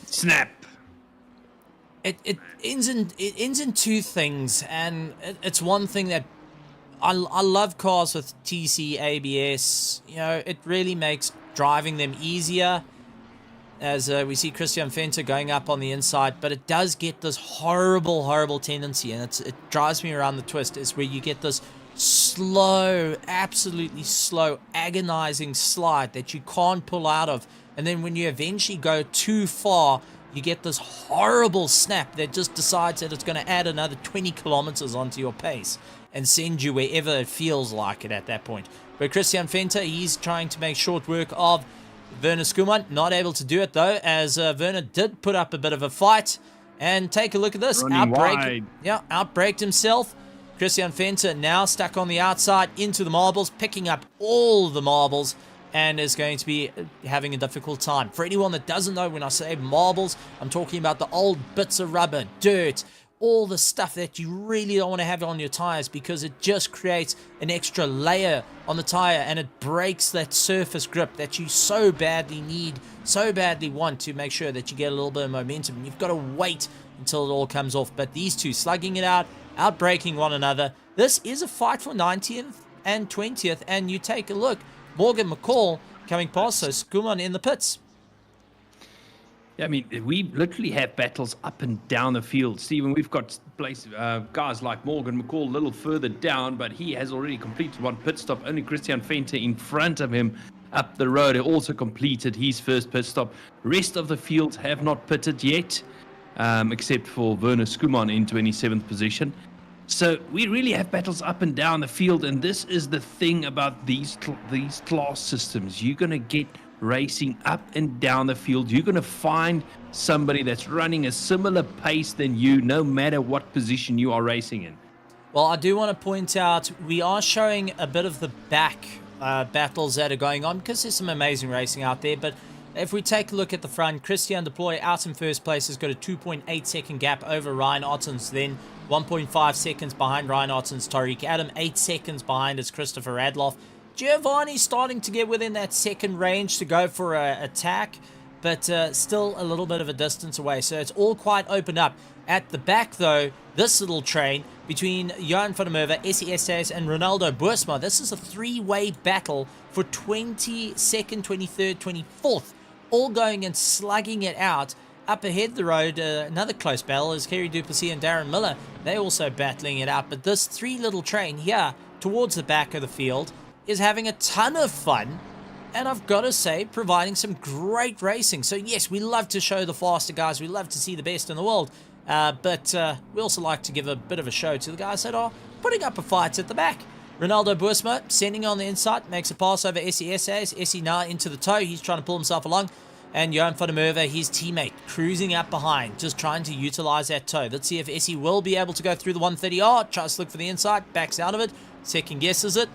snap. It ends in two things, and it's one thing that I love cars with TC ABS. You know, it really makes driving them easier. As we see Christian Fenter going up on the inside, but it does get this horrible tendency, and it drives me around the twist, is where you get this slow, absolutely slow, agonizing slide that you can't pull out of. And then when you eventually go too far, you get this horrible snap that just decides that it's going to add another 20 kilometers onto your pace and send you wherever it feels like it at that point. But Christian Fenter, he's trying to make short work of Werner Skuman. Not able to do it, though, as Werner did put up a bit of a fight. And take a look at this. Outbraked himself. Christian Fenter now stuck on the outside into the marbles, picking up all the marbles, and is going to be having a difficult time. For anyone that doesn't know, when I say marbles, I'm talking about the old bits of rubber, dirt, all the stuff that you really don't want to have on your tires, because it just creates an extra layer on the tire and it breaks that surface grip that you so badly need, so badly want to make sure that you get a little bit of momentum. And you've got to wait until it all comes off. But these two slugging it out, outbraking one another. This is a fight for 19th and 20th, and you take a look, Morgan McCall coming past, so Skuman in the pits. Yeah, I mean, we literally have battles up and down the field. Stephen, we've got guys like Morgan McCall a little further down, but he has already completed one pit stop. Only Christian Fenter in front of him up the road also completed his first pit stop. Rest of the fields have not pitted yet, except for Werner Skuman in 27th position. So we really have battles up and down the field, and this is the thing about these class systems. You're going to get racing up and down the field. You're going to find somebody that's running a similar pace than you, no matter what position you are racing in. Well, I do want to point out, we are showing a bit of the back battles that are going on, because there's some amazing racing out there, but If we take a look at the front, Christian Deploy out in first place has got a 2.8 second gap over Ryan Ottens, then 1.5 seconds behind Ryan Ottens. Tariq Adam 8 seconds behind is Christopher Radloff. Giovanni starting to get within that second range to go for an attack, but still a little bit of a distance away. So it's all quite opened up. At the back, though, this little train between Johan van der Merwe, Essie Estes, and Ronaldo Boersma, this is a three-way battle for 22nd, 23rd, 24th, all going and slugging it out. Up ahead the road, another close battle is Kerry Duplessis and Darren Miller. They're also battling it out, but this three little train here towards the back of the field is having a ton of fun, and I've got to say, providing some great racing. So yes, we love to show the faster guys, we love to see the best in the world, but we also like to give a bit of a show to the guys that are putting up a fight at the back. Ronaldo Boersma sending on the inside, makes a pass over Essie Esses. Essie now into the toe, he's trying to pull himself along. And Johan van der Merwe, his teammate, cruising up behind, just trying to utilize that toe. Let's see if Essie will be able to go through the 130R. Tries to look for the inside, backs out of it, second guesses it.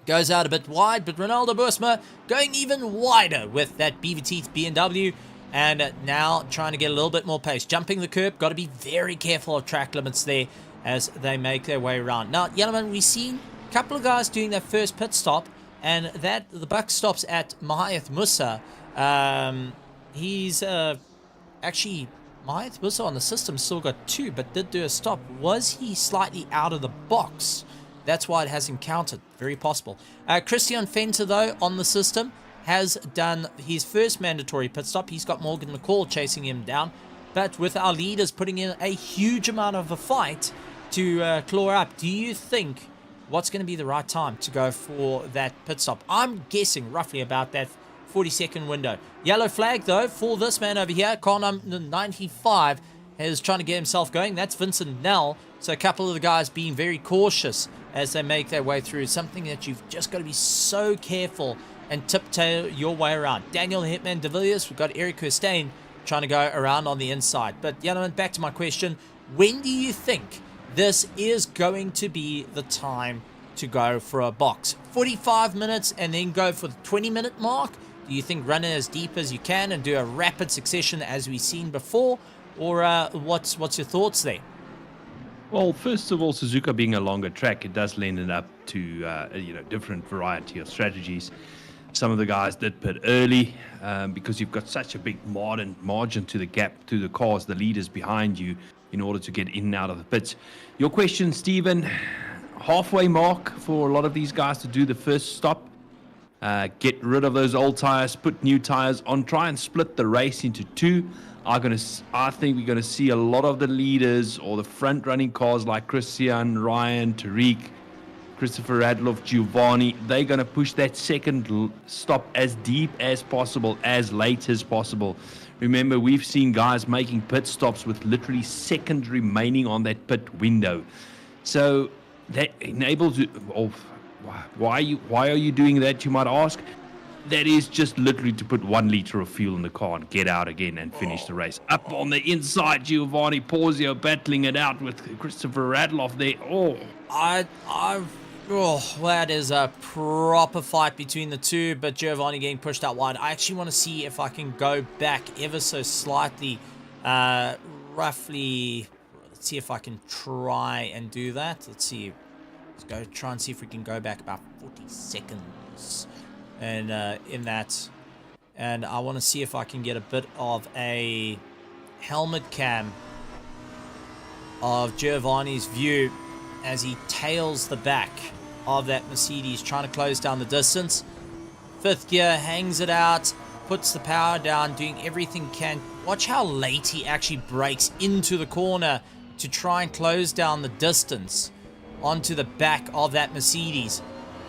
Goes out a bit wide, but Ronaldo Boersma going even wider with that beaver teeth BMW. And now trying to get a little bit more pace. Jumping the curb, got to be very careful of track limits there as they make their way around. Now, gentlemen, we've seen a couple of guys doing their first pit stop, and that the buck stops at Mahath Musa. He's actually, Mahath Musa on the system still got 2, but did do a stop. Was he slightly out of the box? That's why it hasn't counted. Very possible. Christian Fenter, though, on the system, has done his first mandatory pit stop. He's got Morgan McCall chasing him down. But with our leaders putting in a huge amount of a fight to claw up, do you think what's going to be the right time to go for that pit stop? I'm guessing roughly about that 40-second window. Yellow flag, though, for this man over here. Car number 95 is trying to get himself going. That's Vincent Nell. So a couple of the guys being very cautious as they make their way through. Something that you've just got to be so careful and tiptoe your way around. Daniel Hitman de Villiers, we've got Eric Hustain trying to go around on the inside. But, gentlemen, back to my question. When do you think this is going to be the time to go for a box? 45 minutes and then go for the 20-minute mark? Do you think run it as deep as you can and do a rapid succession as we've seen before? Or what's your thoughts there? Well, first of all, Suzuka being a longer track, it does lend it up to different variety of strategies. Some of the guys did pit early because you've got such a big margin to the gap to the cars, the leaders behind you, in order to get in and out of the pits. Your question, Stephen, halfway mark for a lot of these guys to do the first stop. Get rid of those old tires, put new tires on, try and split the race into two. I think we're going to see a lot of the leaders or the front running cars like Christian, Ryan, Tariq, Christopher Radloff, Giovanni. They're going to push that second stop as deep as possible, as late as possible. Remember, we've seen guys making pit stops with literally seconds remaining on that pit window. So that enables you. Why are you doing that, you might ask? That is just literally to put 1 liter of fuel in the car and get out again and finish the race. Up on the inside, Giovanni Porzio battling it out with Christopher Radloff there. That is a proper fight between the two, but Giovanni getting pushed out wide. I actually want to see if I can go back ever so slightly, roughly. Let's see if I can try and do that. Let's see. Let's go try and see if we can go back about 40 seconds. And in that, and I want to see if I can get a bit of a helmet cam of Giovanni's view as he tails the back of that Mercedes, trying to close down the distance. Fifth gear, hangs it out, puts the power down, doing everything he can. Watch how late he actually brakes into the corner to try and close down the distance onto the back of that Mercedes.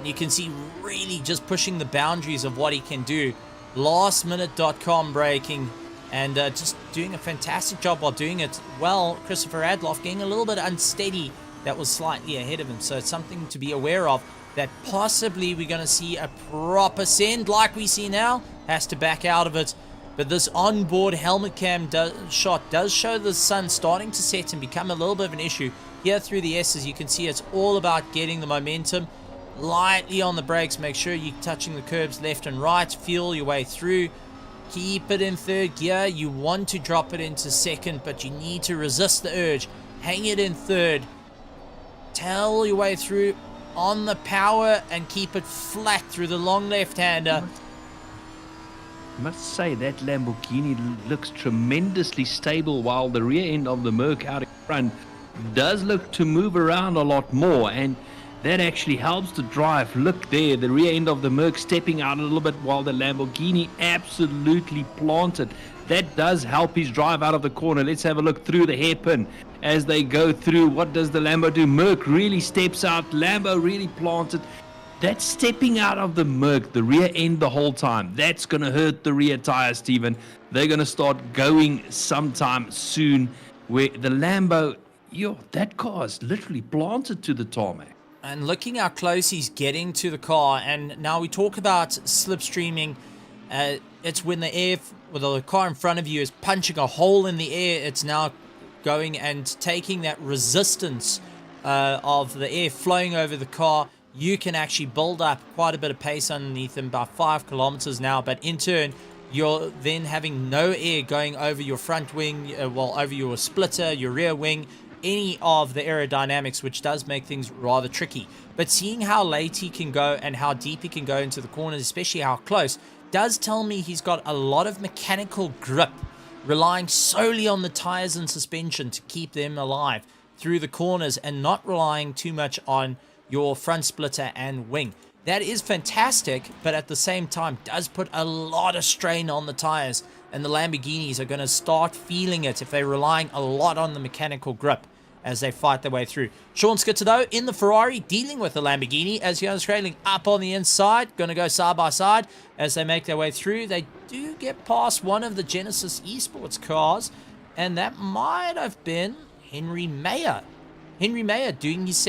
You can see really just pushing the boundaries of what he can do. Lastminute.com braking and just doing a fantastic job while doing it well. Christopher Adloff getting a little bit unsteady. That was slightly ahead of him. So it's something to be aware of, that possibly we're going to see a proper send like we see now. Has to back out of it. But this onboard helmet cam shot does show the sun starting to set and become a little bit of an issue. Here through the S's, you can see it's all about getting the momentum. Lightly on the brakes, make sure you're touching the curbs left and right, feel your way through. Keep it in third gear. You want to drop it into second, but you need to resist the urge. Hang it in third. Tail your way through on the power and keep it flat through the long left-hander. I must say that Lamborghini looks tremendously stable, while the rear end of the Merc out in front does look to move around a lot more, and that actually helps to drive. Look there, the rear end of the Merc stepping out a little bit while the Lamborghini absolutely planted. That does help his drive out of the corner. Let's have a look through the hairpin as they go through. What does the Lambo do? Merc really steps out. Lambo really planted. That's stepping out of the Merc, the rear end the whole time. That's going to hurt the rear tire, Stephen. They're going to start going sometime soon, where the Lambo, that car is literally planted to the tarmac. And looking how close he's getting to the car. And now we talk about slipstreaming. It's when the car in front of you is punching a hole in the air. It's now going and taking that resistance of the air flowing over the car. You can actually build up quite a bit of pace underneath them, about 5 kilometers now. But in turn, you're then having no air going over your front wing, over your splitter, your rear wing, any of the aerodynamics, which does make things rather tricky. But seeing how late he can go and how deep he can go into the corners, especially how close, does tell me he's got a lot of mechanical grip, relying solely on the tires and suspension to keep them alive through the corners and not relying too much on your front splitter and wing. That is fantastic, but at the same time does put a lot of strain on the tires, and the Lamborghinis are going to start feeling it if they're relying a lot on the mechanical grip as they fight their way through. Sean Scitterdo in the Ferrari dealing with the Lamborghini as Jonas Trailing up on the inside, going to go side by side as they make their way through. They do get past one of the Genesis Esports cars, and that might have been Henry Mayer. Henry Mayer doing his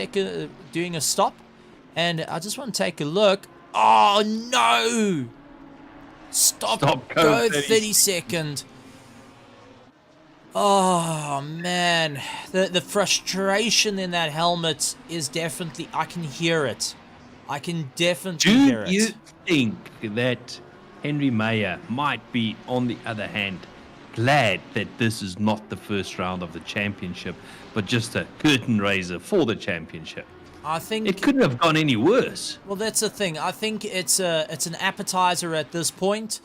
doing a stop, and I just want to take a look. Oh no! Stop go 30 second. Oh man, the frustration in that helmet is definitely, I can hear it. I can definitely hear it. Do you think that Henry Mayer might be, on the other hand, glad that this is not the first round of the championship, but just a curtain raiser for the championship? I think it couldn't have gone any worse. Well, that's the thing. I think it's an appetizer at this point,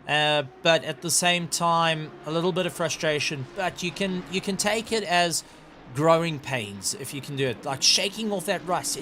but at the same time, a little bit of frustration. But you can take it as growing pains if you can do it, like shaking off that rust.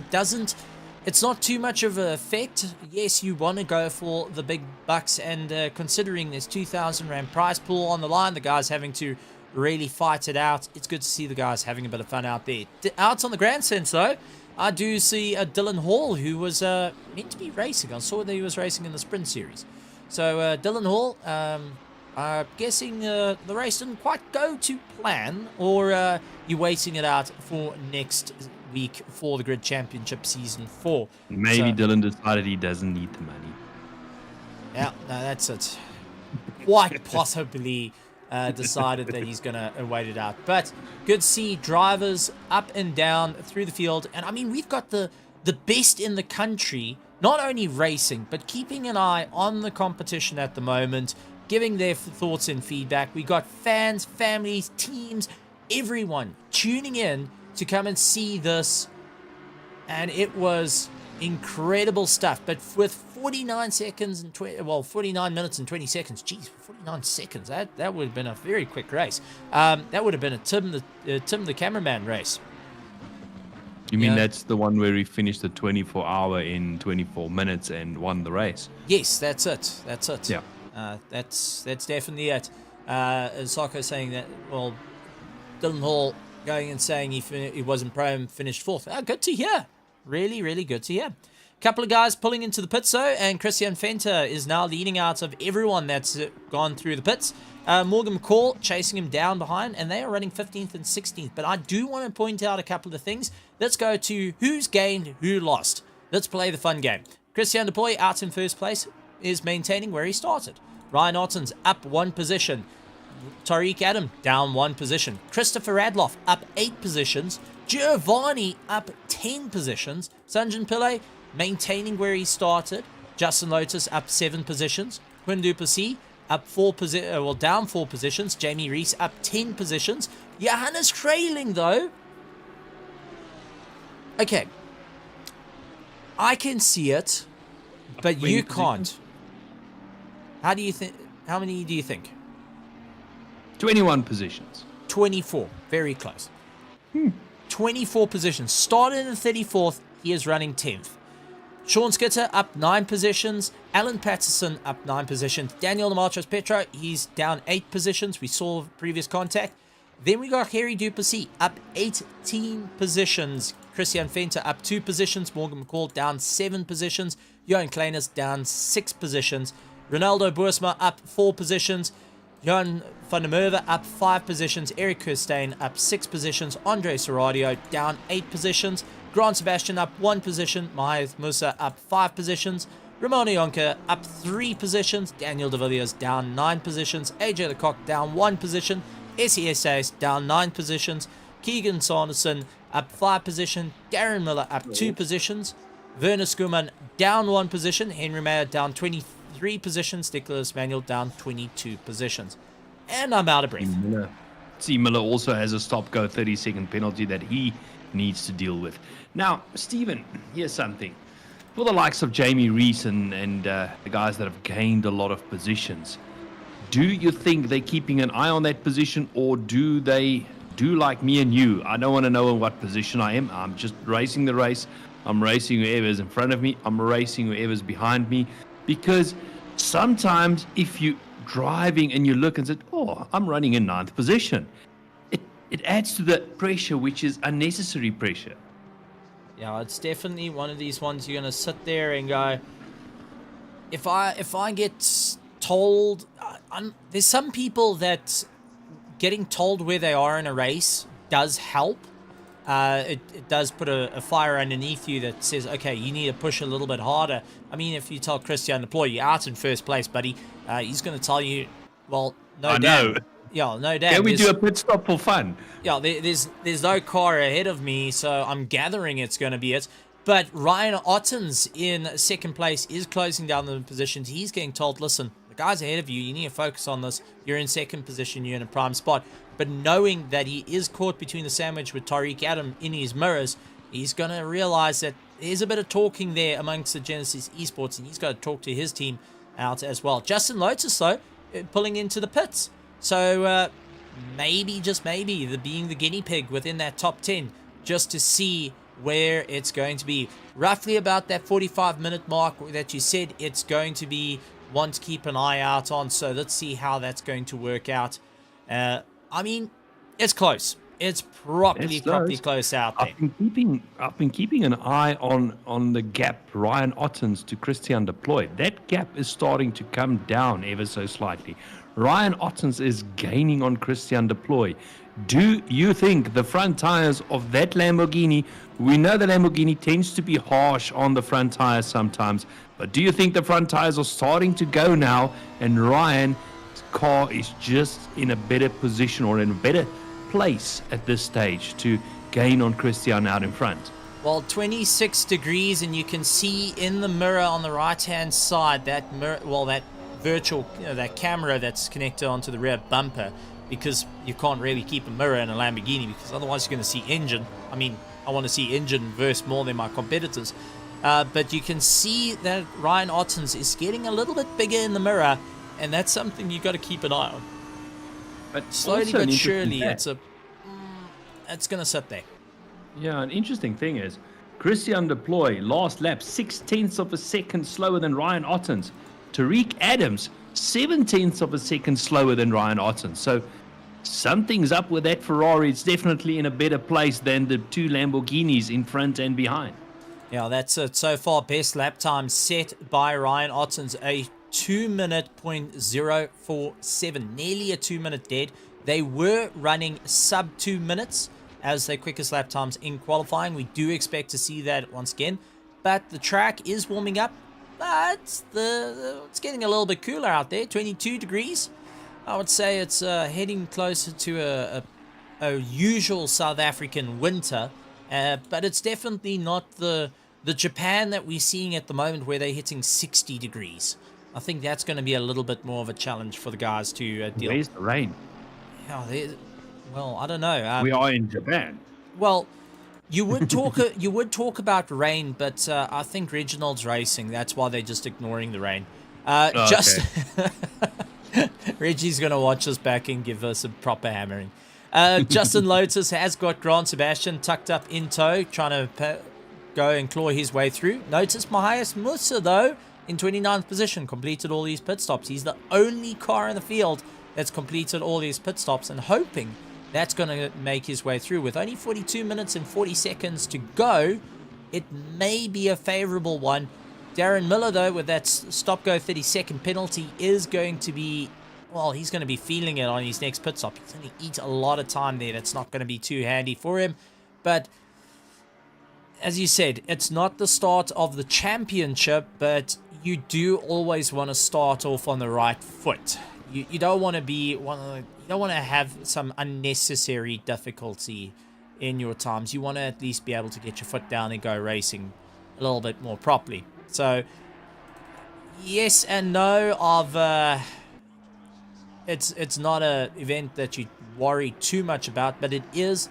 It's not too much of an effect. Yes, you want to go for the big bucks, and considering there's 2,000 Rand prize pool on the line, the guys having to really fight it out. It's good to see the guys having a bit of fun out there. Out on the grandstands, though, I do see Dylan Hall, who was meant to be racing. I saw that he was racing in the sprint series. So Dylan Hall, I'm guessing the race didn't quite go to plan, or you're waiting it out for next week for the Grid Championship Season 4. Maybe Dylan decided he doesn't need the money. Yeah, no, that's it. Quite possibly decided that he's going to wait it out. But good to see drivers up and down through the field. And I mean, we've got the best in the country, not only racing, but keeping an eye on the competition at the moment, giving their thoughts and feedback. We got fans, families, teams, everyone tuning in to come and see this. And it was incredible stuff. But with 49 seconds and 49 minutes and 20 seconds. Geez, 49 seconds. That would have been a very quick race. That would have been a Tim the cameraman race. You mean that's the one where he finished the 24-hour in 24 minutes and won the race? Yes, that's it. That's it. Yeah. That's definitely it. Sako saying that, well, Dylan Hall going and saying he wasn't pro and finished fourth. Good to hear. Really, really good to hear. Couple of guys pulling into the pits, though, and Christian Fenter is now leading out of everyone that's gone through the pits. Morgan McCall chasing him down behind, and they are running 15th and 16th. But I do want to point out a couple of things. Let's go to who's gained, who lost. Let's play the fun game. Christian DePoy out in first place is maintaining where he started. Ryan Otten's up 1 position. Tariq Adam down 1 position. Christopher Radloff up 8 positions. Giovanni up 10 positions. Sanjan Pillay maintaining where he started. Justin Lotus up 7 positions. Quinn Duplessis up down 4 positions. Jamie Reese up 10 positions. Johannes trailing though. Okay, I can see it, but you can't. How do you think? How many do you think? 21 positions. 24. Very close. 24 positions. Started in 34th. He is running 10th. Sean Skitter up 9 positions. Alan Patterson up 9 positions. Daniel Demartros Petro, he's down 8 positions. We saw previous contact. Then we got Harry Duplessis up 18 positions. Christian Venter up 2 positions. Morgan McCall down 7 positions. Johan Kleiners down 6 positions. Ronaldo Boersma up 4 positions. Johan van der Merwe up 5 positions. Eric Kirstein up 6 positions. Andre Soradio down 8 positions. Grant Sebastian up 1 position. Mahath Musa up 5 positions. Ramona Yonker up 3 positions. Daniel De Villiers down 9 positions. AJ Lecoq down 1 position. SESAS down 9 positions. Keegan Sanderson up 5 positions. Darren Miller up 2 positions. Werner Skuman down 1 position. Henry Mayer down 23 positions. Nicholas Manuel down 22 positions. And I'm out of breath. See, Miller also has a stop-go 30-second penalty that he needs to deal with. Now, Stephen, here's something. For the likes of Jamie Reese and the guys that have gained a lot of positions, do you think they're keeping an eye on that position, or do they do like me and you? I don't want to know in what position I am. I'm just racing the race. I'm racing whoever's in front of me. I'm racing whoever's behind me. Because sometimes if you're driving and you look and say, oh, I'm running in 9th position, it adds to the pressure, which is unnecessary pressure. Yeah, it's definitely one of these ones you're going to sit there and go, if I get told, there's some people that getting told where they are in a race does help. It does put a fire underneath you that says, okay, you need to push a little bit harder. I mean, if you tell Christian Deploy, you're out in first place, buddy, he's going to tell you, well, no doubt. Yeah, no doubt. Can we do a pit stop for fun? Yeah, there's no car ahead of me, so I'm gathering it's going to be it. But Ryan Ottens in 2nd place is closing down the positions. He's getting told, listen, the guys ahead of you, you need to focus on this. You're in 2nd position, you're in a prime spot. But knowing that he is caught between the sandwich with Tariq Adam in his mirrors, he's going to realize that there's a bit of talking there amongst the Genesis Esports, and he's got to talk to his team out as well. Justin Lotus, though, pulling into the pits. So maybe, just maybe, being the guinea pig within that top 10, just to see where it's going to be. Roughly about that 45-minute mark that you said it's going to be one to keep an eye out on. So let's see how that's going to work out. I mean, it's close. It's properly close out there. I've been keeping an eye on the gap, Ryan Ottens to Christian Deploy. That gap is starting to come down ever so slightly. Ryan Ottens is gaining on Christian Deploy. Do you think the front tires of that Lamborghini, we know the Lamborghini tends to be harsh on the front tires sometimes, but do you think the front tires are starting to go now and Ryan's car is just in a better position or in a better place at this stage to gain on Christian out in front? Well, 26 degrees, and you can see in the mirror on the right-hand side that mirror, well, that virtual, that camera that's connected onto the rear bumper, because you can't really keep a mirror in a Lamborghini because otherwise you're going to see engine. I mean, I want to see engine verse more than my competitors. But you can see that Ryan Ottens is getting a little bit bigger in the mirror, and that's something you got to keep an eye on. But slowly but surely, it's going to sit there. Yeah, an interesting thing is, Christian Deploy, last lap, 0.6 of a second slower than Ryan Ottens. Tariq Adams, 0.7 of a second slower than Ryan Ottens. So something's up with that Ferrari. It's definitely in a better place than the 2 Lamborghinis in front and behind. Yeah, that's it. So far, best lap time set by Ryan Ottens, a 2-minute .047, nearly a 2-minute dead. They were running sub 2 minutes as their quickest lap times in qualifying. We do expect to see that once again, but the track is warming up, but it's getting a little bit cooler out there. 22 degrees. I would say it's heading closer to a usual South African winter, but it's definitely not the Japan that we're seeing at the moment where they're hitting 60 degrees. I think that's going to be a little bit more of a challenge for the guys to deal. Where's the rain? Yeah, well, I don't know. We are in Japan. Well, you would talk about rain, but I think Reginald's racing. That's why they're just ignoring the rain. Just Reggie's gonna watch us back and give us a proper hammering. Justin Lotus has got Grant Sebastian tucked up in tow, trying to go and claw his way through. Notice Matthias Musa, though, in 29th position, completed all these pit stops. He's the only car in the field that's completed all these pit stops, and hoping that's going to make his way through. With only 42 minutes and 40 seconds to go, it may be a favorable one. Darren Miller, though, with that stop-go 30-second penalty, is going to be, well, he's going to be feeling it on his next pit stop. He's going to eat a lot of time there. That's not going to be too handy for him. But as you said, it's not the start of the championship, but you do always want to start off on the right foot. You don't want to be you don't want to have some unnecessary difficulty in your times. You want to at least be able to get your foot down and go racing a little bit more properly. So yes and no of it's not a event that you worry too much about, but it is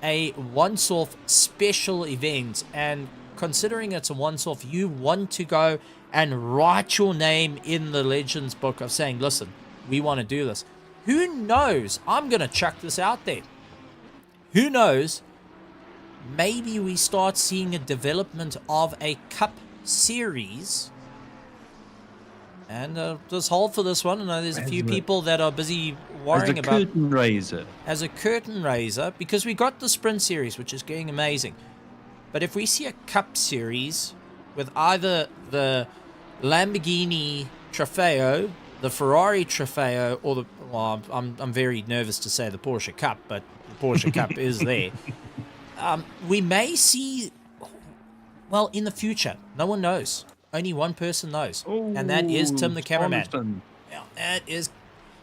a once-off special event, and considering it's a once-off, you want to go and write your name in the Legends book of saying, listen, we want to do this. Who knows? I'm going to chuck this out there. Who knows? Maybe we start seeing a development of a Cup Series. And just hold for this one. I know there's a few people that are busy worrying about... As a curtain raiser. As a curtain raiser, because we got the Sprint Series, which is going amazing. But if we see a Cup Series with either the Lamborghini Trofeo, the Ferrari Trofeo, or the... Well, I'm very nervous to say the Porsche Cup, but the Porsche Cup is there. We may see... Well, in the future, no one knows. Only one person knows, and that is Tim the cameraman. Yeah, that is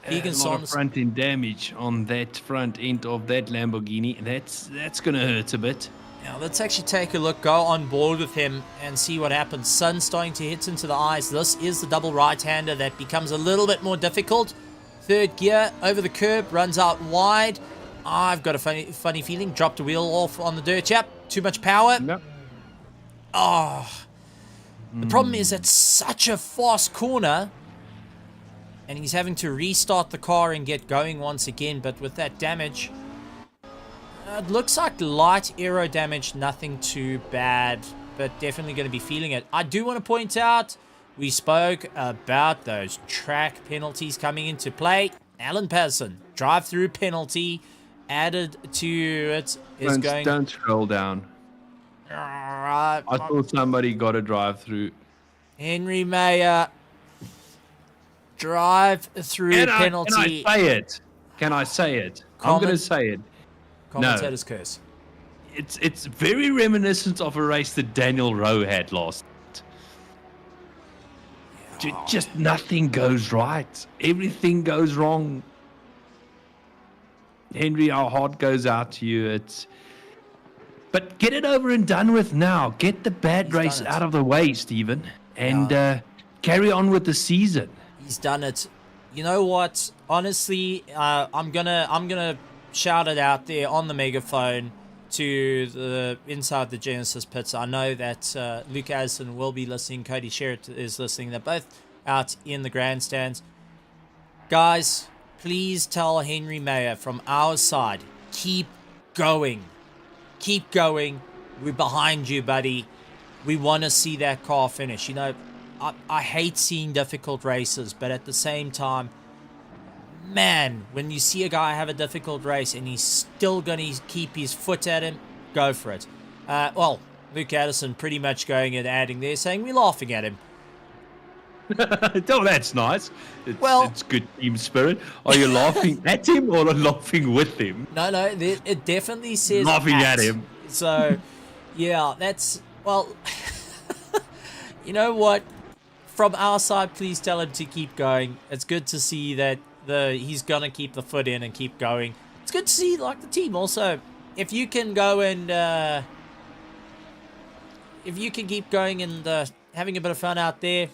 Keegan A lot of Saunders. front end damage on that front end of that Lamborghini. That's gonna hurt a bit. Now let's actually take a look, go on board with him and see what happens. Sun starting to hit into the eyes. This is the double right-hander that becomes a little bit more difficult. Third gear over the curb, runs out wide. I've got a funny feeling. Dropped a wheel off on the dirt. Yep, too much power. Yep. Oh. The problem is it's such a fast corner, and he's having to restart the car and get going once again. But with that damage, it looks like light aero damage, nothing too bad, but definitely going to be feeling it. I do want to point out, we spoke about those track penalties coming into play. Alan Patterson, drive-through penalty added to it is going... Don't scroll down. I thought somebody got a drive-through. Henry Mayer, drive-through penalty. Can I say it? Can I say it? I'm going to say it. Commentator's curse. It's very reminiscent of a race that Daniel Rowe had last. Just nothing goes right. Everything goes wrong. Henry, our heart goes out to you. But get it over and done with now. Get the bad race out of the way, Stephen, and carry on with the season. He's done it. You know what? Honestly, I'm gonna shout it out there on the megaphone to the inside the Genesis pits. I know that Luke Addison will be listening. Cody Sherritt is listening. They're both out in the grandstands. Guys, please tell Henry Mayer from our side, keep going. Keep going. We're behind you, buddy. We want to see that car finish. You know, I hate seeing difficult races, but at the same time, man, when you see a guy have a difficult race and he's still going to keep his foot at him, go for it. Well, Luke Addison pretty much going and adding there, saying we're laughing at him. Oh, that's nice. It's good team spirit. Are you laughing at him or laughing with him? No, it definitely says laughing at him. So, yeah, that's, well, you know what? From our side, please tell him to keep going. It's good to see that he's going to keep the foot in and keep going. It's good to see, like, the team also. If you can go and, if you can keep going and having a bit of fun out there,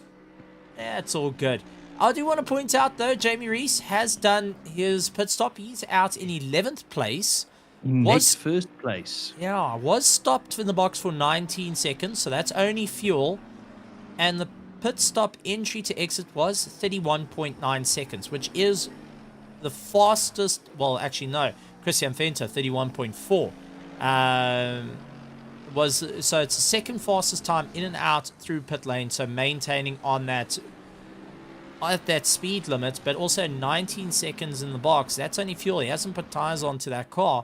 That's all good. I do want to point out, though, Jamie Reese has done his pit stop. He's out in 11th place. Next first place. Yeah, was stopped in the box for 19 seconds, so that's only fuel. And the pit stop entry to exit was 31.9 seconds, which is the fastest. Well, actually, no. Christian Venter, 31.4. So it's the second fastest time in and out through pit lane, so maintaining on that at that speed limit, but also 19 seconds in the box. That's only fuel. He hasn't put tires onto that car.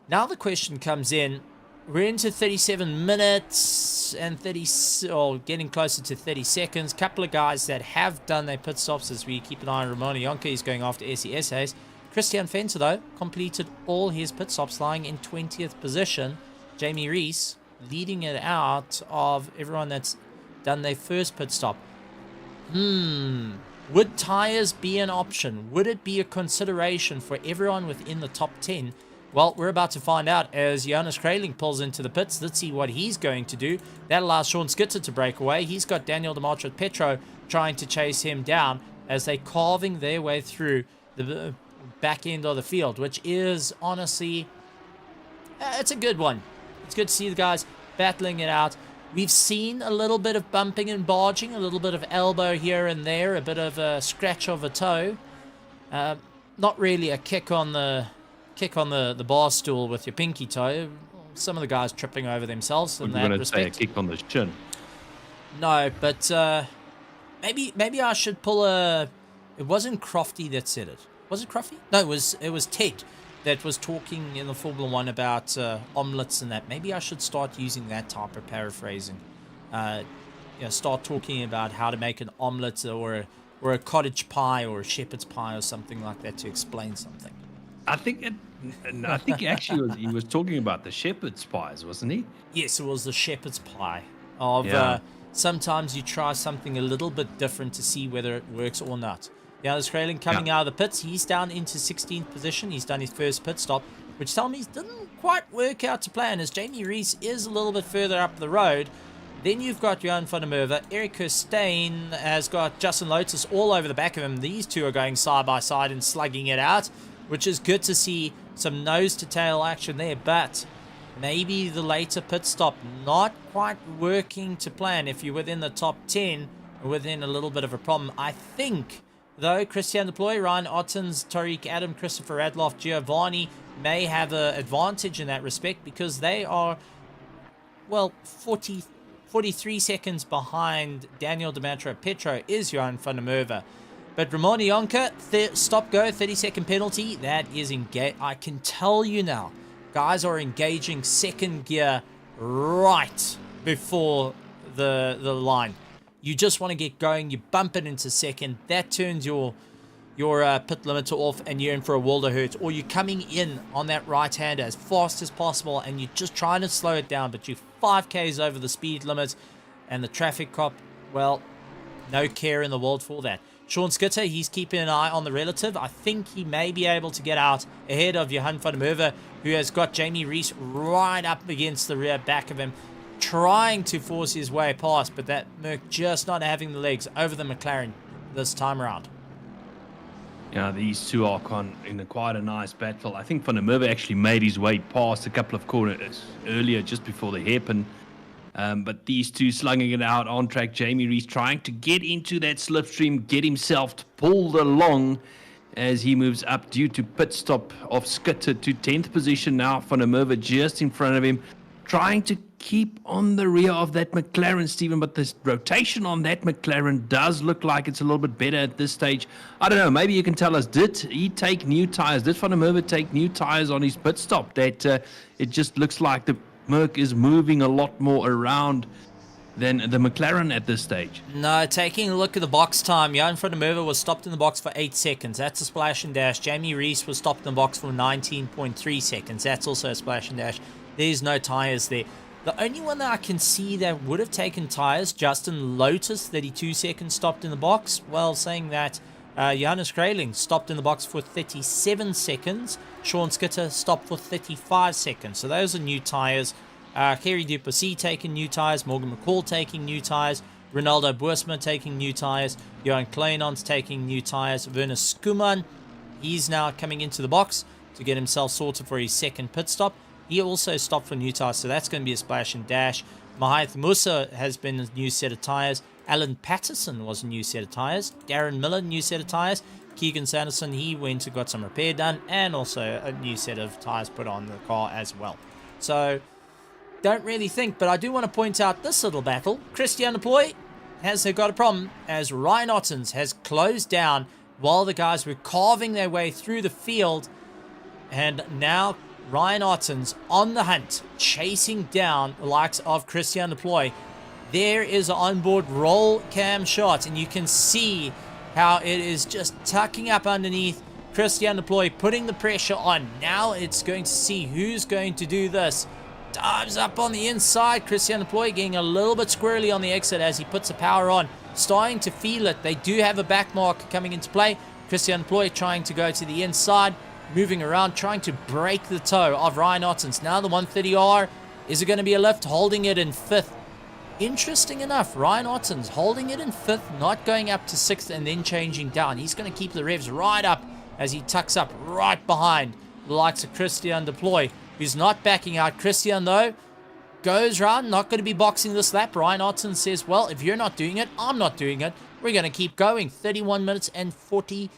Now the question comes in. We're into 37 minutes and getting closer to 30 seconds. Couple of guys that have done their pit stops as we keep an eye on Ramon Yonka. He's going after SESAs. Christian Venter, though, completed all his pit stops, lying in 20th position. Jamie Reese leading it out of everyone that's done their first pit stop. Would tires be an option? Would it be a consideration for everyone within the top 10? Well, we're about to find out as Jonas Kraling pulls into the pits. Let's see what he's going to do. That allows Sean Skitter to break away. He's got Daniel DiMartro trying to chase him down as they're carving their way through the back end of the field, which is honestly, it's a good one. It's good to see the guys battling it out. We've seen a little bit of bumping and barging, a little bit of elbow here and there, a bit of a scratch of a toe. Not really a kick on the bar stool with your pinky toe. Some of the guys tripping over themselves in that respect. Say a kick on the chin. No, but maybe I should pull a. It wasn't Crofty that said it. Was it Crofty? No, it was Ted that was talking in the Formula One about omelets and that. Maybe I should start using that type of paraphrasing. Start talking about how to make an omelet or a cottage pie or a shepherd's pie or something like that to explain something. I think he was talking about the shepherd's pies, wasn't he? Yes, it was the shepherd's pie. Sometimes you try something a little bit different to see whether it works or not. Jonas Kraling coming out of the pits. He's down into 16th position. He's done his first pit stop, which tells me didn't quite work out to plan as Jamie Reese is a little bit further up the road. Then you've got Johan van der Merwe. Eric Kirstein has got Justin Lotus all over the back of him. These two are going side by side and slugging it out, which is good to see some nose-to-tail action there. But maybe the later pit stop not quite working to plan if you're within the top 10 or within a little bit of a problem. I think, though, Christian Deploy, Ryan Ottens, Tariq Adam, Christopher Radloff, Giovanni may have an advantage in that respect because they are, 43 seconds behind Daniel DiMartro is Johan van der Merwe. But Ramon Yonka, stop-go, 30-second penalty. That is engaged. I can tell you now, guys are engaging second gear right before the line. You just want to get going. You bump it into second. That turns your pit limiter off, and you're in for a world of hurt. Or you're coming in on that right-hander as fast as possible, and you're just trying to slow it down, but you're 5Ks over the speed limit, and the traffic cop, well, no care in the world for that. Sean Skitter, he's keeping an eye on the relative. I think he may be able to get out ahead of Johan van der Merwe, who has got Jamie Reese right up against the rear back of him, trying to force his way past, but that Merc just not having the legs over the McLaren this time around. Yeah, these two are in quite a nice battle. I think Van der Merwe actually made his way past a couple of corners earlier, just before the hairpin. But these two slugging it out on track. Jamie Reese trying to get into that slipstream, get himself pulled along as he moves up due to pit stop of Skitter to 10th position now. Van der Merwe just in front of him, trying to keep on the rear of that McLaren, Stephen, but the rotation on that McLaren does look like it's a little bit better at this stage. I don't know, maybe you can tell us, did he take new tires? Did Van der Merwe take new tires on his pit stop? That it just looks like the Merc is moving a lot more around than the McLaren at this stage. No, taking a look at the box time, Johan van der Merwe was stopped in the box for 8 seconds. That's a splash and dash. Jamie Reese was stopped in the box for 19.3 seconds. That's also a splash and dash. There's no tires there. The only one that I can see that would have taken tires, Justin Lotus, 32 seconds stopped in the box. Well, saying that, Jonas Kraling stopped in the box for 37 seconds. Sean Skitter stopped for 35 seconds. So those are new tires. Kerry Duplessis taking new tires. Morgan McCall taking new tires. Ronaldo Boersma taking new tyres. Johan Kleinon's taking new tyres. Werner Skuman, he's now coming into the box to get himself sorted for his second pit stop. He also stopped for new tyres, so that's going to be a splash and dash. Mahath Musa has been a new set of tyres. Alan Patterson was a new set of tyres. Darren Miller, new set of tyres. Keegan Sanderson, he went and got some repair done, and also a new set of tyres put on the car as well. So, don't really think, but I do want to point out this little battle. Christian Deploy has got a problem, as Ryan Ottens has closed down while the guys were carving their way through the field, and now Ryan Ottens on the hunt, chasing down the likes of Christian Deploy. There is an onboard roll cam shot, and you can see how it is just tucking up underneath. Christian Deploy putting the pressure on. Now it's going to see who's going to do this. Dives up on the inside. Christian Deploy getting a little bit squirrely on the exit as he puts the power on. Starting to feel it. They do have a back mark coming into play. Christian Deploy trying to go to the inside. Moving around, trying to break the toe of Ryan Ottens. Now the 130R. Is it going to be a lift? Holding it in 5th. Interesting enough, Ryan Ottens holding it in 5th, not going up to 6th and then changing down. He's going to keep the revs right up as he tucks up right behind the likes of Christian Deploy, who's not backing out. Christian, though, goes round, not going to be boxing this lap. Ryan Ottens says, well, if you're not doing it, I'm not doing it. We're going to keep going. 31 minutes and 46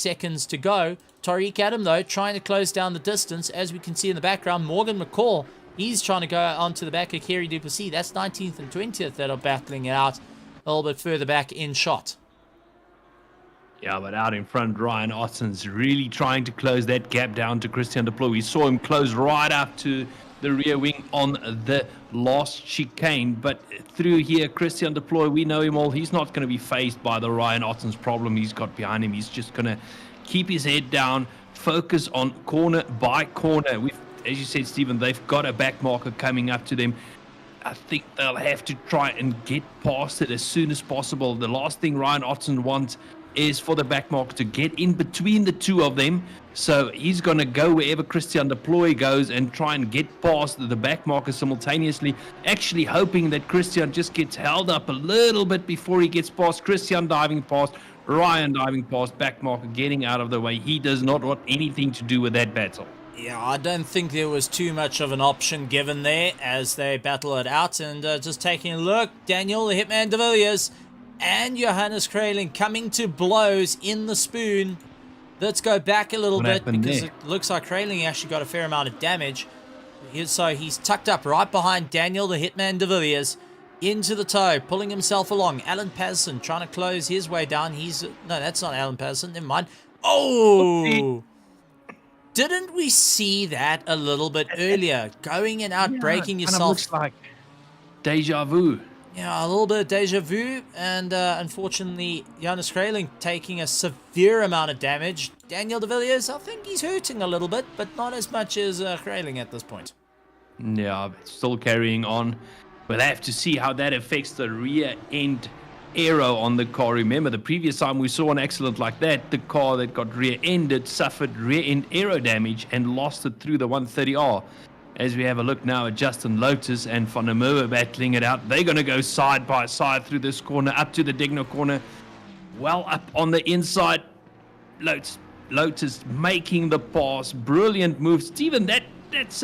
seconds to go. Tariq Adam, though, trying to close down the distance. As we can see in the background, Morgan McCall, he's trying to go onto the back of Kerry Duplessis. That's 19th and 20th that are battling it out a little bit further back in shot. Yeah, but out in front, Ryan Ottens really trying to close that gap down to Christian Deploy. We saw him close right up to the rear wing on the last chicane. But through here, Christian Deploy, we know him all. He's not going to be faced by the Ryan Ottens problem he's got behind him. He's just going to keep his head down, focus on corner by corner. As you said, Stephen, they've got a back marker coming up to them. I think they'll have to try and get past it as soon as possible. The last thing Ryan Ottens wants is for the back marker to get in between the two of them. So he's going to go wherever Christian Deploy goes and try and get past the back marker simultaneously, actually hoping that Christian just gets held up a little bit before he gets past. Christian diving past, Ryan diving past, back marker getting out of the way. He does not want anything to do with that battle. Yeah, I don't think there was too much of an option given there as they battle it out. And just taking a look, Daniel the Hitman de Villiers and Johannes Kraling coming to blows in the spoon. Let's go back a little bit because it looks like Kraling actually got a fair amount of damage. So he's tucked up right behind Daniel the Hitman de Villiers into the toe, pulling himself along. Alan Patterson trying to close his way down. No, that's not Alan Patterson. Never mind. Oh! Didn't we see that a little bit earlier? Going and out, breaking yourself. Kind of looks like deja vu. Yeah, a little bit of deja vu. And unfortunately, Johannes Kraling taking a severe amount of damage. Daniel de Villiers, I think he's hurting a little bit, but not as much as Kraling at this point. Yeah, but still carrying on. We'll have to see how that affects the rear end aero on the car. Remember, the previous time we saw an accident like that, the car that got rear-ended suffered rear-end aero damage and lost it through the 130R. As we have a look now at Justin Lotus and Van der Merwe battling it out, they're going to go side by side through this corner up to the Digna corner. Well up on the inside, Lotus making the pass. Brilliant move. Steven, that's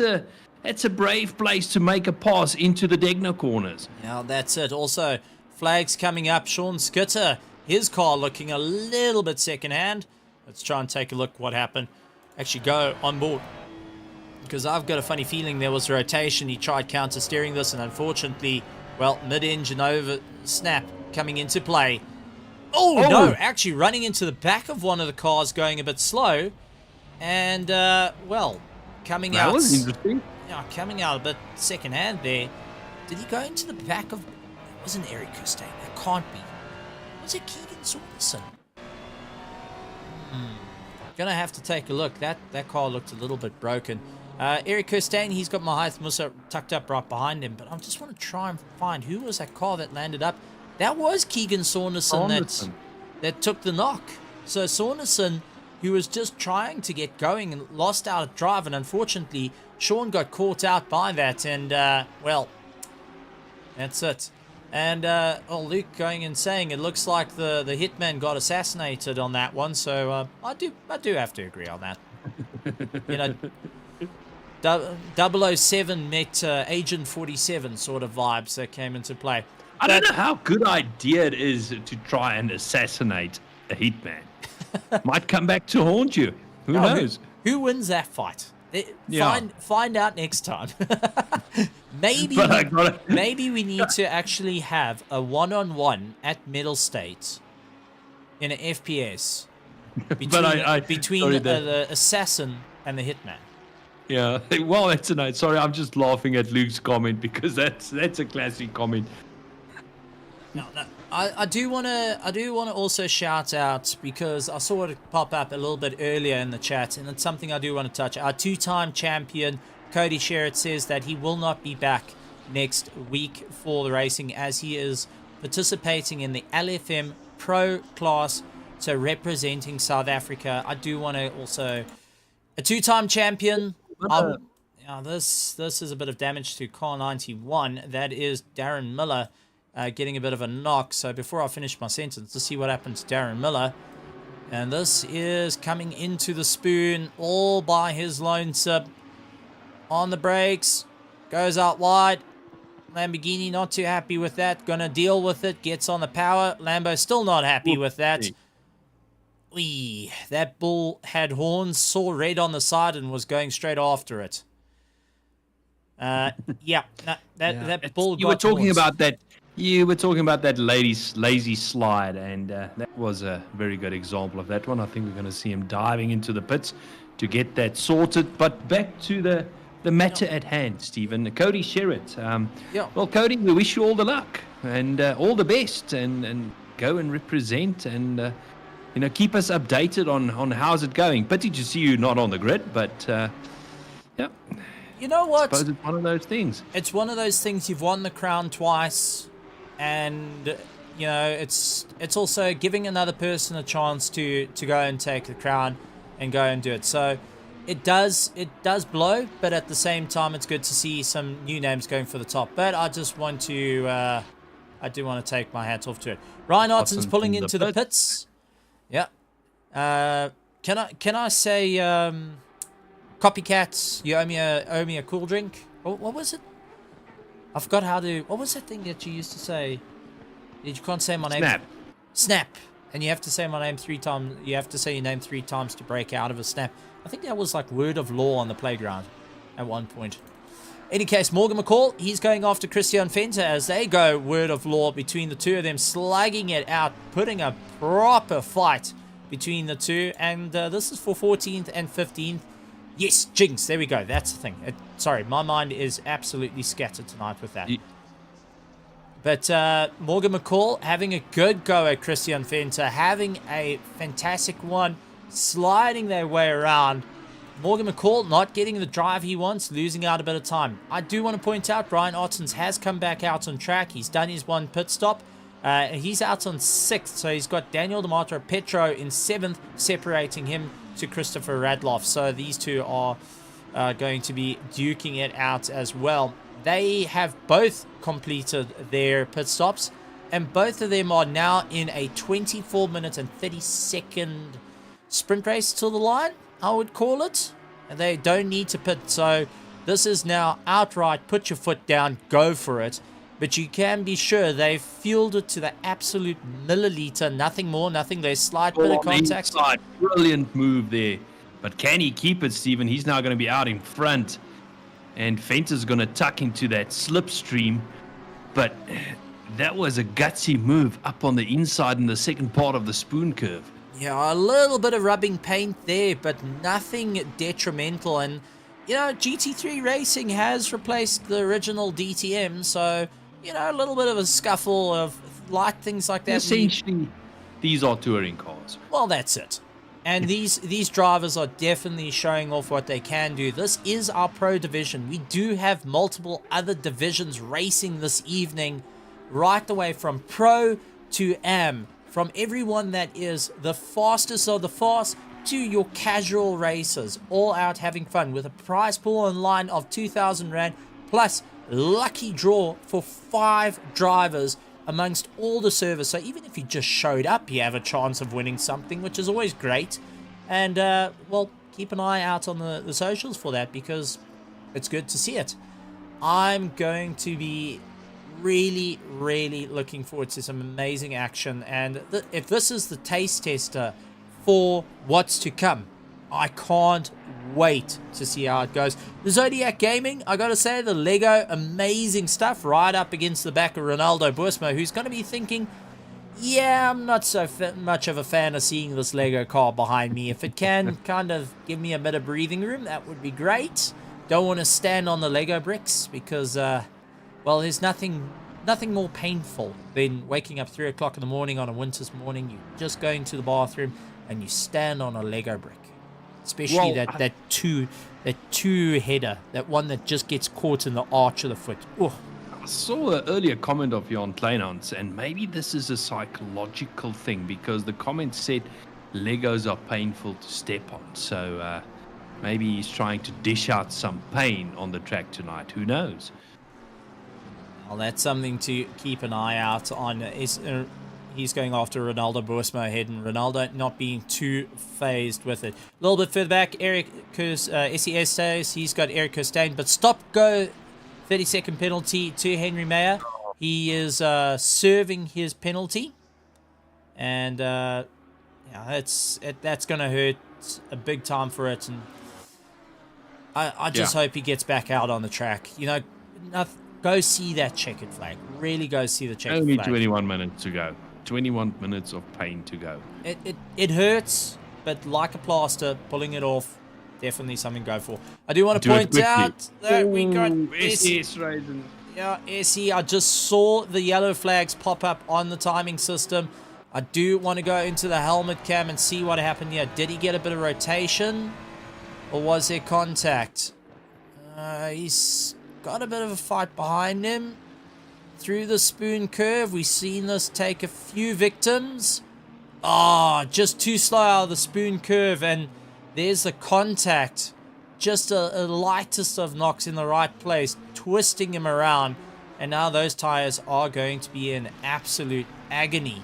a brave place to make a pass into the Digna corners. Now that's it. Also, flags coming up. Sean Skitter, his car looking a little bit second-hand. Let's try and take a look what happened. Actually go on board, because I've got a funny feeling there was a rotation. He tried counter-steering this, and unfortunately, well, mid-engine over snap coming into play. Oh, no, actually running into the back of one of the cars, going a bit slow. And, well, coming out... That was interesting. Yeah, coming out a bit second-hand there. Did he go into the back of... It wasn't Eric Costain. That can't be. Was it Keegan Saunderson? Gonna have to take a look. That car looked a little bit broken. Eric Costain, he's got Mahath Musa tucked up right behind him. But I just want to try and find who was that car that landed up. That was Keegan Saunderson that took the knock. So Saunderson, who was just trying to get going and lost out of drive. And unfortunately, Sean got caught out by that. And, well, that's it. And Luke going and saying it looks like the hitman got assassinated on that one. So I do have to agree on that. You know, 007 met Agent 47 sort of vibes that came into play. I don't know how good idea it is to try and assassinate a hitman. Might come back to haunt you. Who knows? Who wins that fight? Find out next time. maybe we need to actually have a one-on-one at Mettlestate in an FPS between the assassin and the hitman. Yeah, well, that's a nice. Sorry, I'm just laughing at Luke's comment because that's a classic comment. No. I do want to also shout out, because I saw it pop up a little bit earlier in the chat, and it's something I do want to touch. Our two-time champion Cody Sherritt says that he will not be back next week for the racing, as he is participating in the LFM Pro class, so representing South Africa. I do want to also, a two-time champion. This is a bit of damage to car 91. That is Darren Miller. Getting a bit of a knock. So before I finish my sentence, let's see what happened to Darren Miller. And this is coming into the spoon all by his lonesome. On the brakes. Goes out wide. Lamborghini not too happy with that. Gonna deal with it. Gets on the power. Lambo still not happy with that. Wee. That bull had horns, saw red on the side, and was going straight after it. That bull got You were talking horns. about that. You were talking about that lazy slide, and that was a very good example of that one. I think we're going to see him diving into the pits to get that sorted. But back to the matter at hand, Stephen. Cody Sherritt. Well, Cody, we wish you all the luck and all the best, and go and represent, and keep us updated on how's it going. Pity to see you not on the grid, but yeah. You know what? I suppose it's one of those things. It's one of those things. You've won the crown twice. And it's also giving another person a chance to go and take the crown and go and do it. So it does blow, but at the same time, it's good to see some new names going for the top. But I just want to I do want to take my hat off to it. Ryan Artson's pulling into the pits. Yeah. Can I say copycats? You owe me a cool drink. What was it? I forgot how to... What was that thing that you used to say? You can't say my name. Snap. And you have to say my name 3 times. You have to say your name 3 times to break out of a snap. I think that was like word of law on the playground at one point. Any case, Morgan McCall, he's going after Christian Venter as they go word of law between the two of them, slugging it out, putting a proper fight between the two. And this is for 14th and 15th. Yes, jinx. There we go. That's the thing. Sorry, my mind is absolutely scattered tonight with that. But Morgan McCall having a good go at Christian Venter, having a fantastic one, sliding their way around. Morgan McCall not getting the drive he wants, losing out a bit of time. I do want to point out Brian Ottens has come back out on track. He's done his one pit stop. He's out on 6th, so he's got Daniel Demartro Petro in 7th, separating him to Christopher Radloff. So these two are going to be duking it out as well. They have both completed their pit stops, and both of them are now in a 24 minute and 30-second sprint race to the line, I would call it. And they don't need to pit, so this is now outright put your foot down, go for it. But you can be sure they've fueled it to the absolute milliliter, nothing more, nothing less. Slight bit of contact. Inside. Brilliant move there. But can he keep it, Stephen? He's now going to be out in front. And Venter's going to tuck into that slipstream. But that was a gutsy move up on the inside in the second part of the spoon curve. Yeah, a little bit of rubbing paint there, but nothing detrimental. And, GT3 Racing has replaced the original DTM, so... a little bit of a scuffle of light things like that. Essentially, these are touring cars. Well, that's it. And these drivers are definitely showing off what they can do. This is our pro division. We do have multiple other divisions racing this evening, right the way from pro to am. From everyone that is the fastest of the fast to your casual racers, all out having fun with a prize pool online of 2,000 Rand plus lucky draw for 5 drivers amongst all the servers. So even if you just showed up, you have a chance of winning something, which is always great. And, well, keep an eye out on the socials for that, because it's good to see it. I'm going to be really, really looking forward to some amazing action. And if this is the taste tester for what's to come, I can't wait to see how it goes. The Zodiac Gaming, I gotta say, the Lego, amazing stuff, right up against the back of Ronaldo Bursma, who's gonna be thinking, yeah, I'm not so much of a fan of seeing this Lego car behind me. If it can kind of give me a bit of breathing room, that would be great. Don't want to stand on the Lego bricks because, well, there's nothing more painful than waking up 3 o'clock in the morning on a winter's morning. You just go into the bathroom and you stand on a Lego brick. Especially that two header, that one that just gets caught in the arch of the foot. Ooh. I saw an earlier comment of you on Kleinhans, and maybe this is a psychological thing, because the comment said Legos are painful to step on. So maybe he's trying to dish out some pain on the track tonight. Who knows? Well, that's something to keep an eye out on. He's going after Ronaldo Bursma ahead, and Ronaldo not being too phased with it. A little bit further back, Eric SES says he's got Eric Kirstein, but stop-go 30-second penalty to Henry Mayer. He is serving his penalty, and yeah, that's going to hurt a big time for it. And I just hope he gets back out on the track. You know, go see that checkered flag. Really go see the checkered flag. Only 21 minutes to go. 21 minutes of pain to go. It hurts, but like a plaster, pulling it off, definitely something to go for. I do want to point out that we got SES Raiden. Yeah, SE. I just saw the yellow flags pop up on the timing system. I do want to go into the helmet cam and see what happened here. Did he get a bit of rotation, or was there contact? He's got a bit of a fight behind him. Through the spoon curve, we've seen this take a few victims. Just too slow out of the spoon curve, and there's the contact. Just a lightest of knocks in the right place, twisting him around, and now those tires are going to be in absolute agony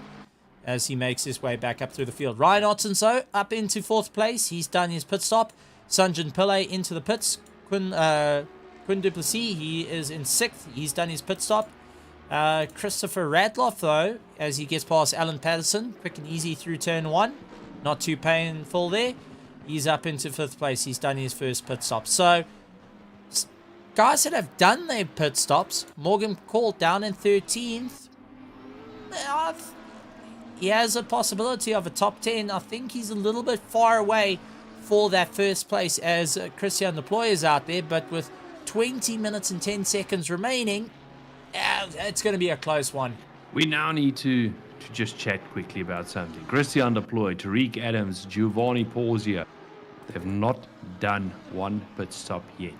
as he makes his way back up through the field. Ryan Ottenso up into 4th place. He's done his pit stop. Sanjin Pillay into the pits. Quinn Duplessis, he is in 6th. He's done his pit stop. Christopher Radloff, though, as he gets past Alan Patterson, quick and easy through turn 1. Not too painful there. He's up into 5th place. He's done his first pit stop. So, guys that have done their pit stops, Morgan Call down in 13th. He has a possibility of a top 10. I think he's a little bit far away for that first place as Christian Deploy is out there, but with 20 minutes and 10 seconds remaining, it's going to be a close one. We now need to just chat quickly about something. Christian Deploy, Tariq Adams, Giovanni Porzio, they've not done one pit stop yet.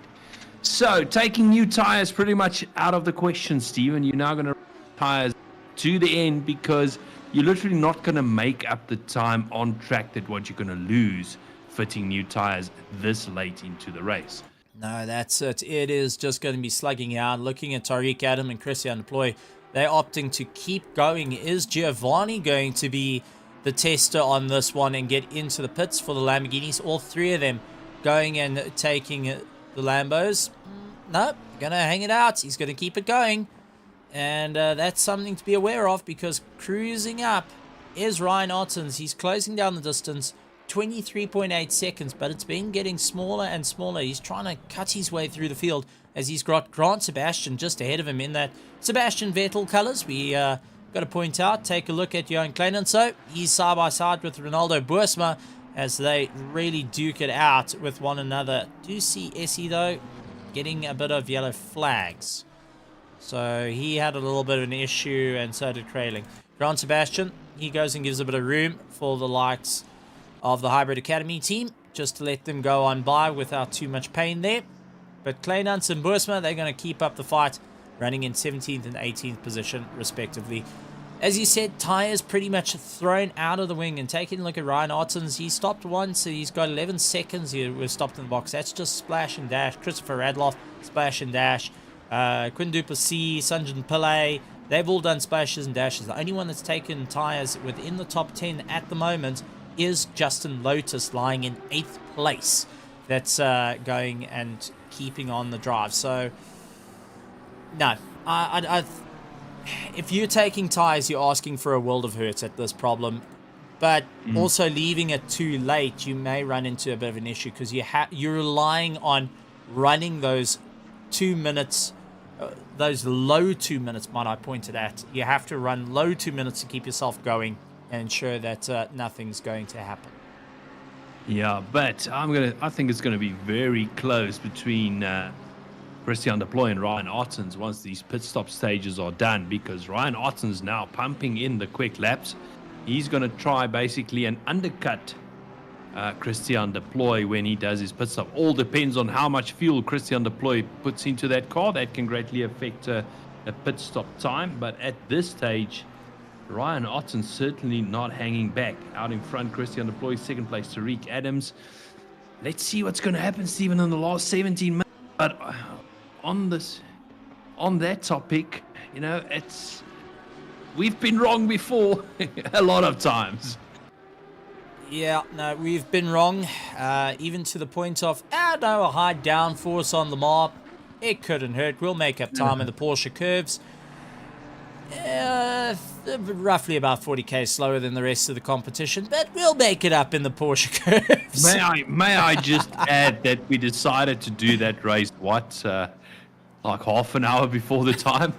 So, taking new tires pretty much out of the question, Steven. You're now going to run tires to the end because you're literally not going to make up the time on track that what you're going to lose fitting new tires this late into the race. No, that's it. It is just going to be slugging out. Looking at Tariq Adam and Christian Deploy, they're opting to keep going. Is Giovanni going to be the tester on this one and get into the pits for the Lamborghinis? All three of them going and taking the Lambos. No, going to hang it out. He's going to keep it going. And that's something to be aware of, because cruising up is Ryan Ottens. He's closing down the distance. 23.8 seconds, but it's been getting smaller and smaller. He's trying to cut his way through the field as he's got Grant Sebastian just ahead of him in that Sebastian Vettel colours. We got to point out, take a look at Johan Kleinen. So he's side by side with Ronaldo Bursma as they really duke it out with one another. Do see Essie though getting a bit of yellow flags. So he had a little bit of an issue, and so did Kraling. Grant Sebastian, he goes and gives a bit of room for the likes of the Hybrid Academy team, just to let them go on by without too much pain there. But Kleinhans and Bursma, they're going to keep up the fight, running in 17th and 18th position, respectively. As you said, tyres pretty much thrown out of the wing. And taking a look at Ryan Ottens, he stopped once, so he's got 11 seconds here. We're stopped in the box. That's just splash and dash. Christopher Radloff, splash and dash. Quinn Duplessis, Sunjin Pillay, they've all done splashes and dashes. The only one that's taken tyres within the top 10 at the moment is Justin Lotus, lying in 8th place. That's going and keeping on the drive. So, no. If you're taking tyres, you're asking for a world of hurt at this problem. But also leaving it too late, you may run into a bit of an issue because you're relying on running those 2 minutes, those low 2 minutes, might I point it at. You have to run low 2 minutes to keep yourself going and ensure that nothing's going to happen. Yeah, but I think it's gonna be very close between Christian Deploy and Ryan Ottens once these pit stop stages are done, because Ryan Ottens now pumping in the quick laps. He's going to try basically an undercut Christian Deploy when he does his pit stop. All depends on how much fuel Christian Deploy puts into that car. That can greatly affect a pit stop time. But at this stage, Ryan Ottens certainly not hanging back. Out in front, Christian Deploy, second place, Tariq Adams. Let's see what's going to happen, Stephen, in the last 17 minutes. But on that topic, you know, we've been wrong before a lot of times. Yeah, no, we've been wrong, even to the point of, no, a high downforce on the mark. It couldn't hurt. We'll make up time in the Porsche curves. Roughly about 40k slower than the rest of the competition, but we'll make it up in the Porsche curves. May I just add that we decided to do that race, like half an hour before the time?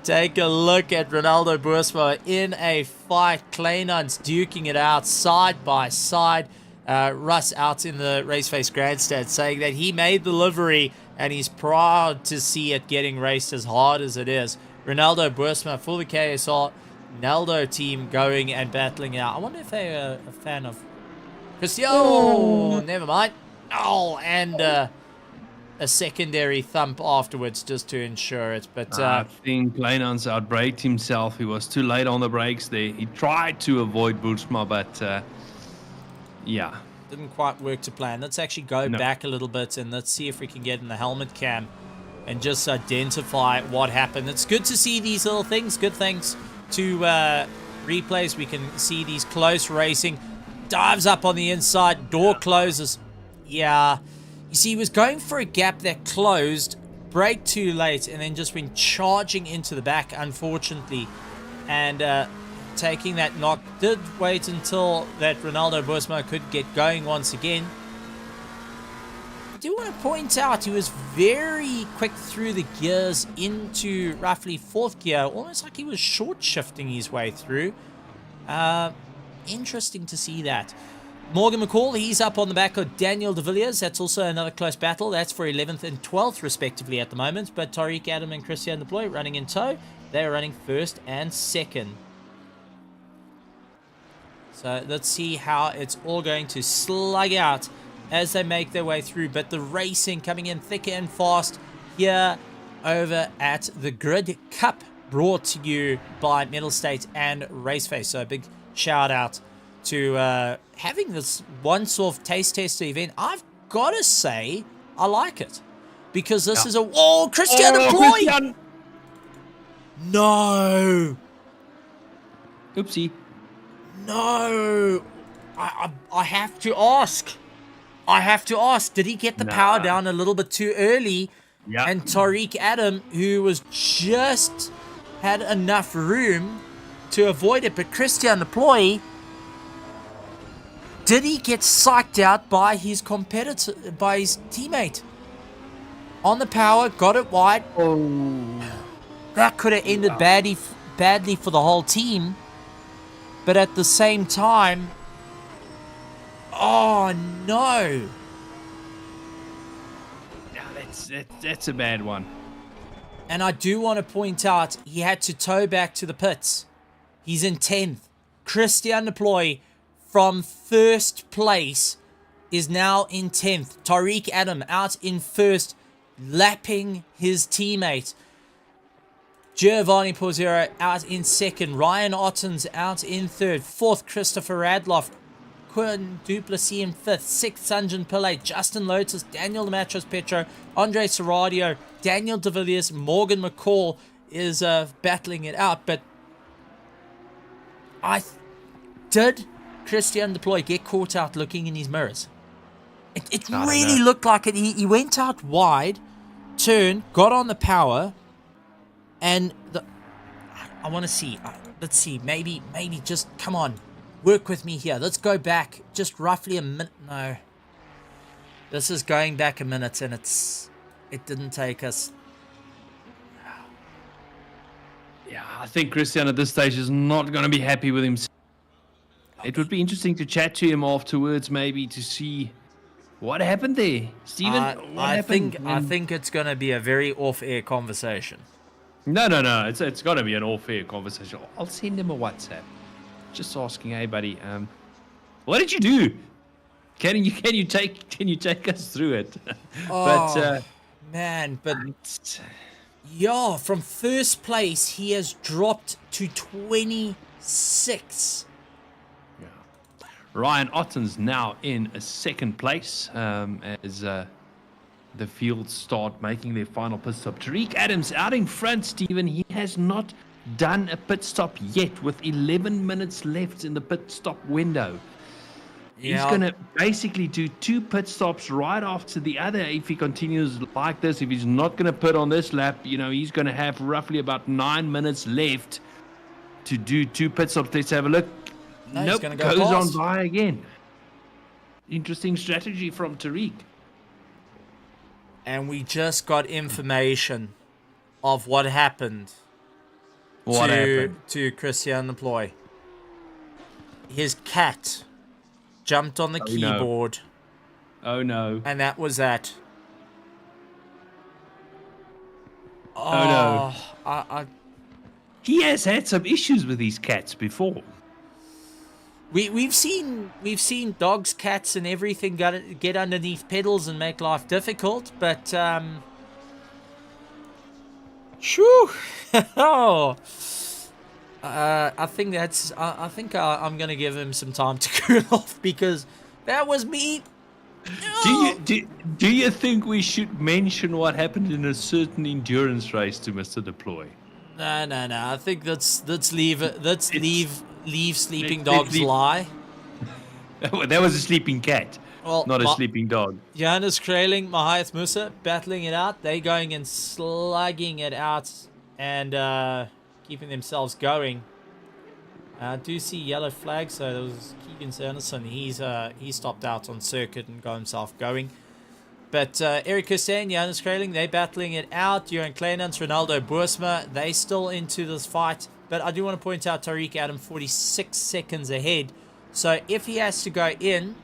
Take a look at Ronaldo Boersma in a fight. Kleinans duking it out side by side. Russ out in the RaceFace grandstand saying that he made the livery and he's proud to see it getting raced as hard as it is. Ronaldo Boersma for the KSR Naldo team going and battling out. I wonder if they're a fan of Christian. Oh, never mind. Oh, and a secondary thump afterwards just to ensure it. But I think Kleinans outbraked himself. He was too late on the brakes there. He tried to avoid Boersma, but yeah. Didn't quite work to plan. Let's actually go back a little bit and let's see if we can get in the helmet cam and just identify what happened. It's good to see these little things, good things to replays. We can see these close racing. Dives up on the inside, door closes. Yeah, you see, he was going for a gap that closed, braked too late, and then just went charging into the back, unfortunately. And taking that knock, did wait until that Ronaldo Boersma could get going once again. I do want to point out he was very quick through the gears into roughly 4th gear, almost like he was short shifting his way through. Interesting to see that. Morgan McCall, he's up on the back of Daniel de Villiers. That's also another close battle. That's for 11th and 12th, respectively, at the moment. But Tariq Adam and Christian Deploy running in tow. They're running 1st and 2nd. So let's see how it's all going to slug out as they make their way through. But the racing coming in thicker and fast here over at the Grid Cup, brought to you by Mettlestate and RaceFace. So a big shout out to having this once-off taste tester event. I've got to say, I like it. Because this is a... Oh, Christian Deploy! Christian. No! Oopsie. No! I have to ask. I have to ask. Did he get the power down a little bit too early? Yeah. And Tariq Adam, who was just had enough room to avoid it, but Christian Deploy... Did he get psyched out by his competitor, by his teammate? On the power, got it wide. Oh. That could have ended badly for the whole team. But at the same time... Oh, no. Yeah, that's a bad one. And I do want to point out, he had to tow back to the pits. He's in 10th. Christian Deploy... from 1st place is now in 10th. Tariq Adam out in 1st, lapping his teammate. Giovanni Pozzero out in 2nd. Ryan Ottens out in 3rd. 4th, Christopher Radloff Quinn Duplessis in 5th, 6th Sanjin Pillay, Justin Lotus, Daniel Dematros-Petro, Andre Serradio, Daniel De Villiers, Morgan McCall is battling it out. But did Christian Deploy get caught out looking in his mirrors? It really looked like it. He went out wide, turned, got on the power, and I want to see. Let's see. Maybe just come on, work with me here. Let's go back just roughly a minute. No, this is going back a minute, and it didn't take us. Yeah, I think Christian at this stage is not going to be happy with himself. It would be interesting to chat to him afterwards, maybe to see what happened there, Stephen. I think it's going to be a very off-air conversation. No. It's got to be an off-air conversation. I'll send him a WhatsApp, just asking, hey, buddy, what did you do? Can you take us through it? But yeah, from first place he has dropped to 26. Ryan Otten's now in a second place as the field start making their final pit stop. Tariq Adams out in front, Stephen. He has not done a pit stop yet with 11 minutes left in the pit stop window. Yeah. He's going to basically do 2 pit stops right after the other if he continues like this. If he's not going to pit on this lap, he's going to have roughly about 9 minutes left to do 2 pit stops. Let's have a look. No, nope, goes on by again. Interesting strategy from Tariq. And we just got information of what happened. To Christian Deploy. His cat jumped on the keyboard. No. Oh no. And that was that. Oh no. He has had some issues with these cats before. We've seen dogs, cats, and everything get underneath pedals and make life difficult, but I think I'm gonna give him some time to cool off because that was me. Do you think we should mention what happened in a certain endurance race to Mr. Deploy? No. I think let's leave it. Let's leave sleeping dogs lie. That was a sleeping cat, not a sleeping dog. Johannes Kraling, Mahiath Musa battling it out. They going and slugging it out and keeping themselves going. I do see yellow flag, so there was Keegan Sanderson. He stopped out on circuit and got himself going. But Eric Hussein, Johannes Kraling, they battling it out. Johan Kleinans, Ronaldo Boersma, they still into this fight. But I do want to point out Tariq Adam 46 seconds ahead. So if he has to go in,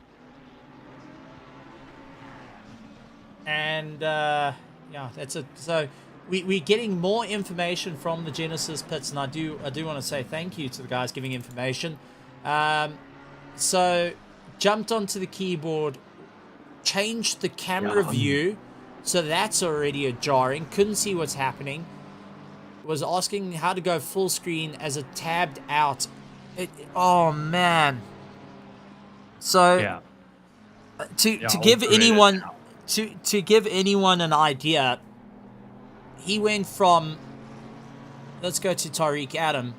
and yeah, that's it. So we're getting more information from the Genesis pits, and I do want to say thank you to the guys giving information. So jumped onto the keyboard, changed the camera view, so that's already a jarring. Couldn't see what's happening. Was asking how to go full screen as it tabbed out. Oh man. So to give anyone to give anyone an idea, he went from, let's go to Tariq Adam.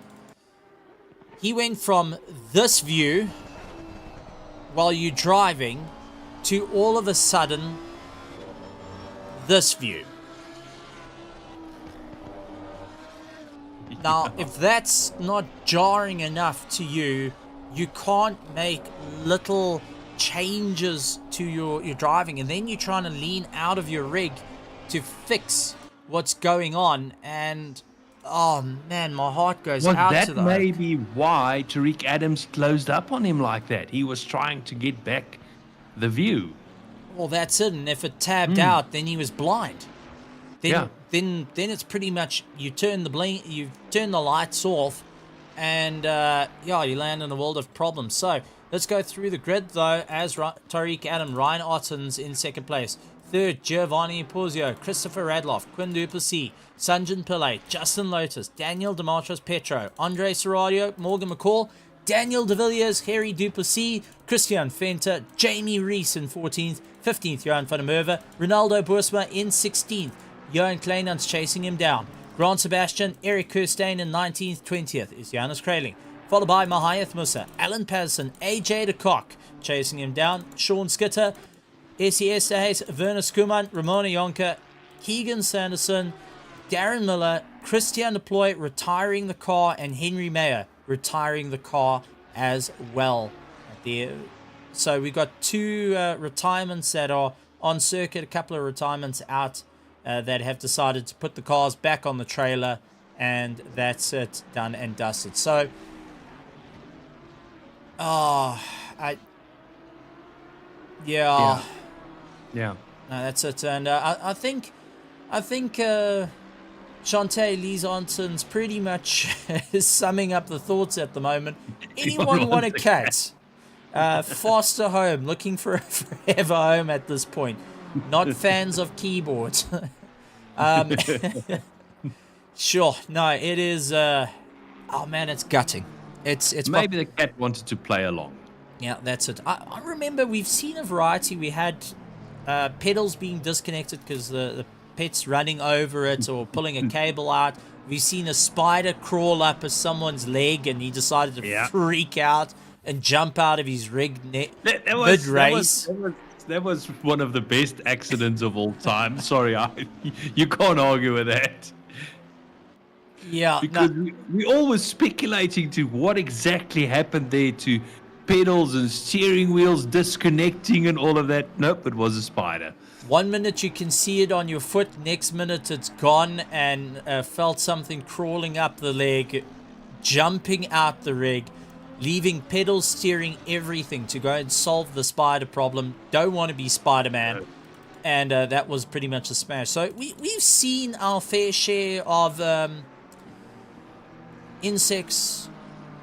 He went from this view while you're driving to all of a sudden this view. Now, if that's not jarring enough to you, you can't make little changes to your driving, and then you're trying to lean out of your rig to fix what's going on, and oh man, my heart goes out to that. That may be why Tariq Adams closed up on him like that. He was trying to get back the view. Well, that's it, and if it tabbed out, then he was blind. Then it's pretty much you turn the lights off, and you land in a world of problems. So let's go through the grid though. As Tariq Adam, Ryan Ottens in second place, third Giovanni Porzio, Christopher Radloff, Quinn Duplessis, Sanjin Pillay, Justin Lotus, Daniel Dematros-Petro, Andre Serradio, Morgan McCall, Daniel De Villiers, Harry Duplessis, Christian Venter, Jamie Rees in 14th, 15th Johan van der Merwe, Ronaldo Boersma in 16th, Johan Kleinans chasing him down, Grant Sebastian, Eric Kirstein in 19th, 20th is Johannes Kraling, followed by Mahayath Musa, Alan Patterson, AJ de Kock chasing him down, Sean Skitter, SES Hayes, Werner Skuman, Ramona Jonker, Keegan Sanderson, Darren Miller, Christian Deploy retiring the car, and Henry Mayer retiring the car as well. So we've got 2 retirements that are on circuit, a couple of retirements out that have decided to put the cars back on the trailer, and that's it, done and dusted. So, yeah. No, that's it. And I think Shantae Lee Johnson's pretty much summing up the thoughts at the moment. Anyone want a cat? Foster home, looking for a forever home at this point. Not fans of keyboards. Sure, no, it is. Oh man, it's gutting. It's maybe the cat wanted to play along. Yeah, that's it. I remember we've seen a variety. We had pedals being disconnected because the pet's running over it or pulling a cable out. We've seen a spider crawl up someone's leg and he decided to freak out and jump out of his rig mid-race. That was one of the best accidents of all time. Sorry, you can't argue with that. Yeah. Because we always speculating to what exactly happened there to pedals and steering wheels disconnecting and all of that. Nope, it was a spider. 1 minute you can see it on your foot, next minute it's gone, and felt something crawling up the leg, jumping out the rig, leaving pedals, steering, everything to go and solve the spider problem. Don't want to be Spider-Man. And that was pretty much a smash. So we've seen our fair share of insects,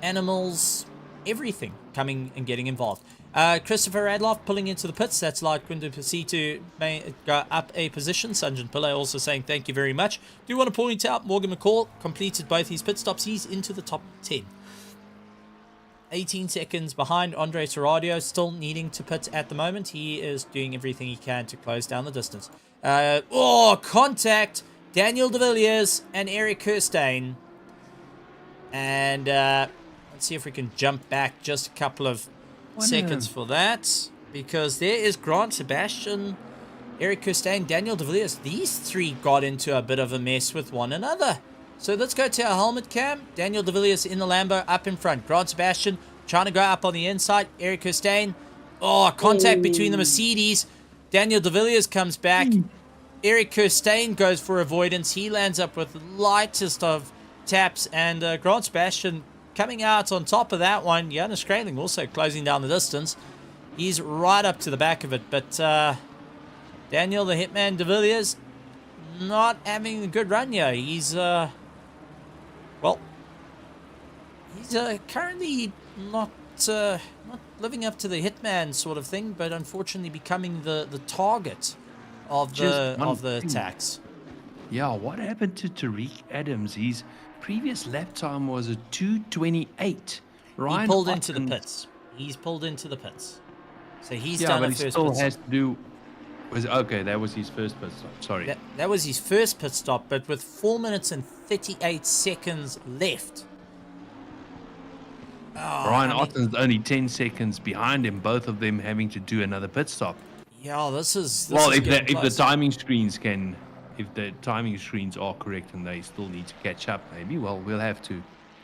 animals, everything coming and getting involved. Christopher Radloff pulling into the pits. That's like Quinton Pasito may go up a position. Sanjan Pillay also saying thank you very much. Do want to point out Morgan McCall completed both his pit stops. He's into the top 10. 18 seconds behind Andre Serradio, still needing to pit at the moment. He is doing everything he can to close down the distance. Contact! Daniel De Villiers and Eric Kirstein. And let's see if we can jump back just a couple of seconds for that. Because there is Grant Sebastian, Eric Kirstein, Daniel De Villiers. These three got into a bit of a mess with one another. So let's go to our helmet cam. Daniel De Villiers in the Lambo up in front. Grant Sebastian trying to go up on the inside. Eric Kirstein. Contact between the Mercedes. Daniel De Villiers comes back. Eric Kirstein goes for avoidance. He lands up with lightest of taps. And Grant Sebastian coming out on top of that one. Johannes Kraling also closing down the distance. He's right up to the back of it. But Daniel the Hitman De Villiers not having a good run here. He's currently not living up to the Hitman sort of thing, but unfortunately becoming the target of the attacks. Yeah, what happened to Tariq Adams? His previous lap time was a 2:28. Ryan He pulled into Otten, the pits. He's pulled into the pits. So he's yeah, done but a he first still pit has stop. to do. That was his first pit stop. Sorry. That was his first pit stop, but with 4 minutes and 38 seconds left. Ryan Otten's only 10 seconds behind him, both of them having to do another pit stop. Yeah, this is If the close. timing screens are correct and they still need to catch up, maybe, well, we'll have to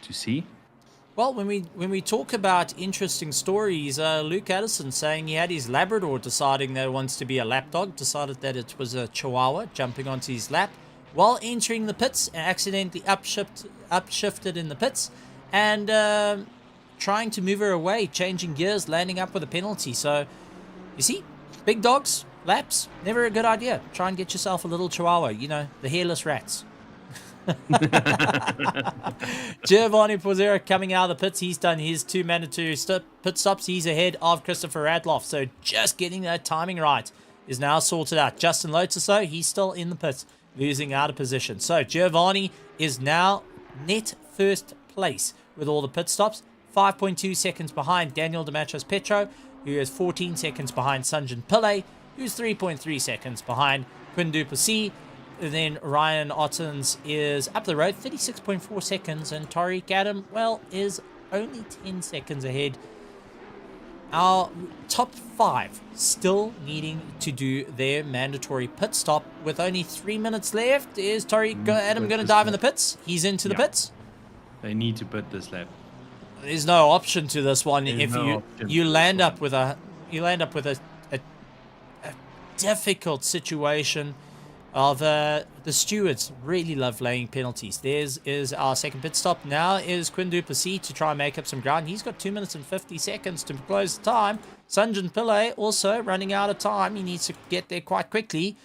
see. Well, when we talk about interesting stories, Luke Addison saying he had his Labrador deciding that it wants to be a lap dog, decided that it was a Chihuahua jumping onto his lap while entering the pits and accidentally upshifted in the pits and trying to move her away, changing gears, landing up with a penalty. So, you see, big dogs, laps, never a good idea. Try and get yourself a little Chihuahua, the hairless rats. Giovanni Pozzera coming out of the pits. He's done his 2 mandatory pit stops. He's ahead of Christopher Radloff. So just getting that timing right is now sorted out. Justin Lotuso, he's still in the pits, losing out of position. So Giovanni is now net first place with all the pit stops. 5.2 seconds behind Daniel DeMatros-Petro, who is 14 seconds behind Sanjin Pillay, who's 3.3 seconds behind Quinn Duplessis. And then Ryan Ottens is up the road, 36.4 seconds, and Tariq Adam, well, is only 10 seconds ahead. Our top 5 still needing to do their mandatory pit stop with only 3 minutes left. Is Tariq Adam going to dive in the pits? He's into the pits. They need to pit this lap. There's no option to this one. There's if no you land up with a difficult situation of the stewards really love laying penalties. There's is our second pit stop. Now is Quinn Duplessis to try and make up some ground. He's got 2 minutes and 50 seconds to close the time. Sanjin Pillay also running out of time. He needs to get there quite quickly.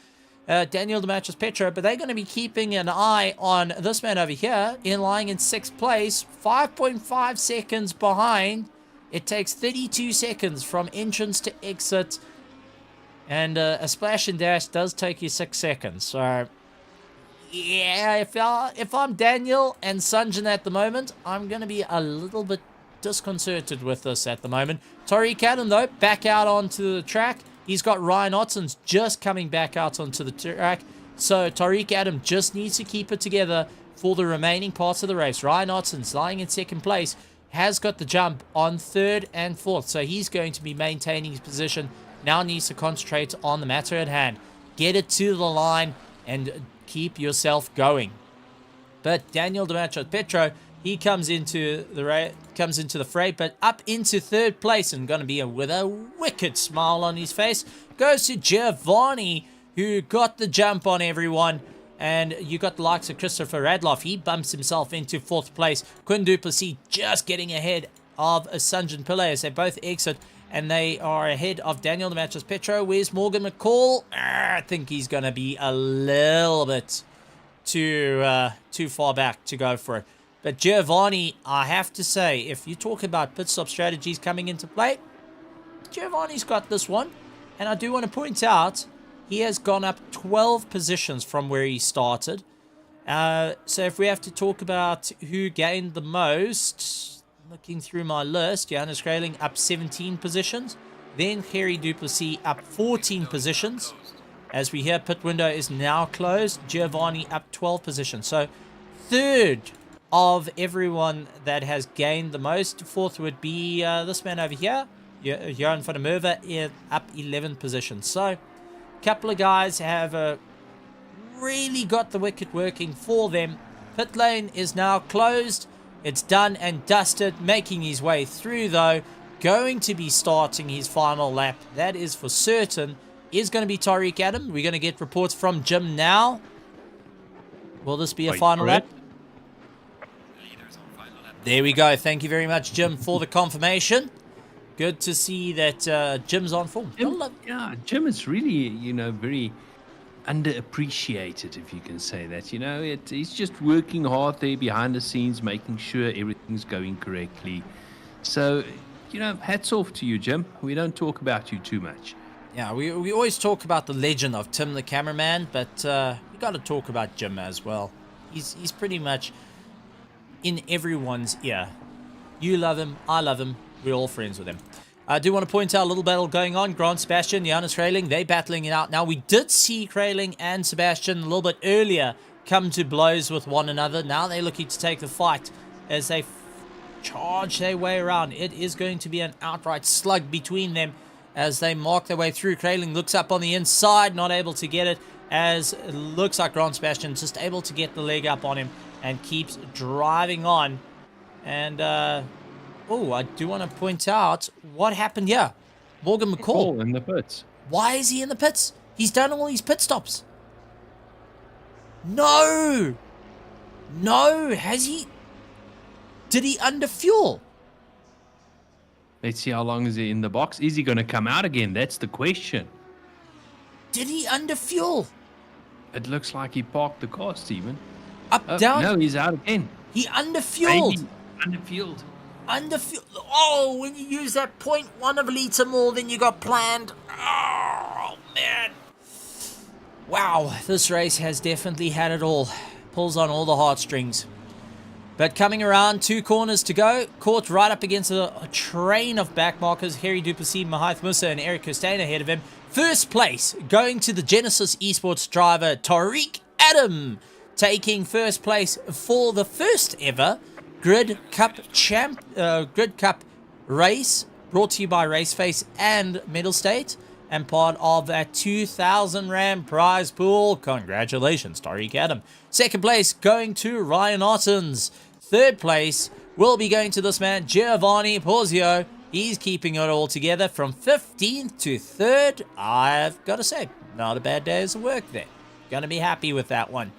Daniel DeMatros-Petro, but they're going to be keeping an eye on this man over here, lying in 6th place, 5.5 seconds behind. It takes 32 seconds from entrance to exit. And a splash and dash does take you 6 seconds. So, yeah, if I'm Daniel and Sanjin at the moment, I'm going to be a little bit disconcerted with this at the moment. Tariq Adam, though, back out onto the track. He's got Ryan Ottens just coming back out onto the track. So, Tariq Adam just needs to keep it together for the remaining parts of the race. Ryan Ottens, lying in 2nd place, has got the jump on 3rd and 4th. So, he's going to be maintaining his position. Now needs to concentrate on the matter at hand. Get it to the line and keep yourself going. But Daniel DeMatros-Petro, he comes into the fray, but up into 3rd place and going to be with a wicked smile on his face. Goes to Giovanni, who got the jump on everyone. And you got the likes of Christopher Radloff. He bumps himself into 4th place. Quinn Duplessis just getting ahead of Sanjin Pillay as they both exit. And they are ahead of Daniel DeMatros-Petro. Where's Morgan McCall? I think he's going to be a little bit too far back to go for it. But Giovanni, I have to say, if you talk about pit stop strategies coming into play, Giovanni's got this one. And I do want to point out, he has gone up 12 positions from where he started. So if we have to talk about who gained the most... Looking through my list, Johannes Grayling up 17 positions. Then Harry Duplessis up 14 positions. As we hear, pit window is now closed. Giovanni up 12 positions. So, 3rd of everyone that has gained the most. 4th would be this man over here. Johan van der Merwe up 11 positions. So, a couple of guys have really got the wicket working for them. Pit lane is now closed. It's done and dusted, making his way through though, going to be starting his final lap, that is for certain, is going to be Tariq Adam. We're going to get reports from Jim now. Will this be a final lap? There we go. Thank you very much, Jim, for the confirmation. Good to see that Jim's on form. Jim is really, very underappreciated, if you can say that. He's just working hard there behind the scenes, making sure everything's going correctly. So, hats off to you, Jim. We don't talk about you too much. Yeah, we always talk about the legend of Tim the cameraman, but we got to talk about Jim as well. He's pretty much in everyone's ear. You love him, I love him, we're all friends with him. I do want to point out a little battle going on. Grant Sebastian, Johannes Grayling, they battling it out. Now, we did see Grayling and Sebastian a little bit earlier come to blows with one another. Now they're looking to take the fight as they charge their way around. It is going to be an outright slug between them as they mark their way through. Grayling looks up on the inside, not able to get it, as it looks like Grant Sebastian just able to get the leg up on him and keeps driving on. And, I do want to point out what happened here. Morgan McCall. In the pits. Why is he in the pits? He's done all these pit stops. No, has he? Did he underfuel? Let's see how long is he in the box. Is he going to come out again? That's the question. Did he underfuel? It looks like he parked the car, Stephen. Down? No, he's out again. He underfueled. Maybe underfueled. Oh, when you use that 0.1 of a litre more than you got planned. Oh, man. Wow, this race has definitely had it all. Pulls on all the heartstrings. But coming around, 2 corners to go. Caught right up against a train of backmarkers. Harry Duplessis, Mahath Musa, and Eric Costain ahead of him. First place going to the Genesis Esports driver, Tariq Adam, taking first place for the first ever Grid Cup race, brought to you by RaceFace and Mettlestate, and part of that 2,000 Rand prize pool. Congratulations, Tariq Adam. Second place going to Ryan Ottens. Third place will be going to this man, Giovanni Porzio. He's keeping it all together from 15th to 3rd. I've got to say, not a bad day's work there. Going to be happy with that one.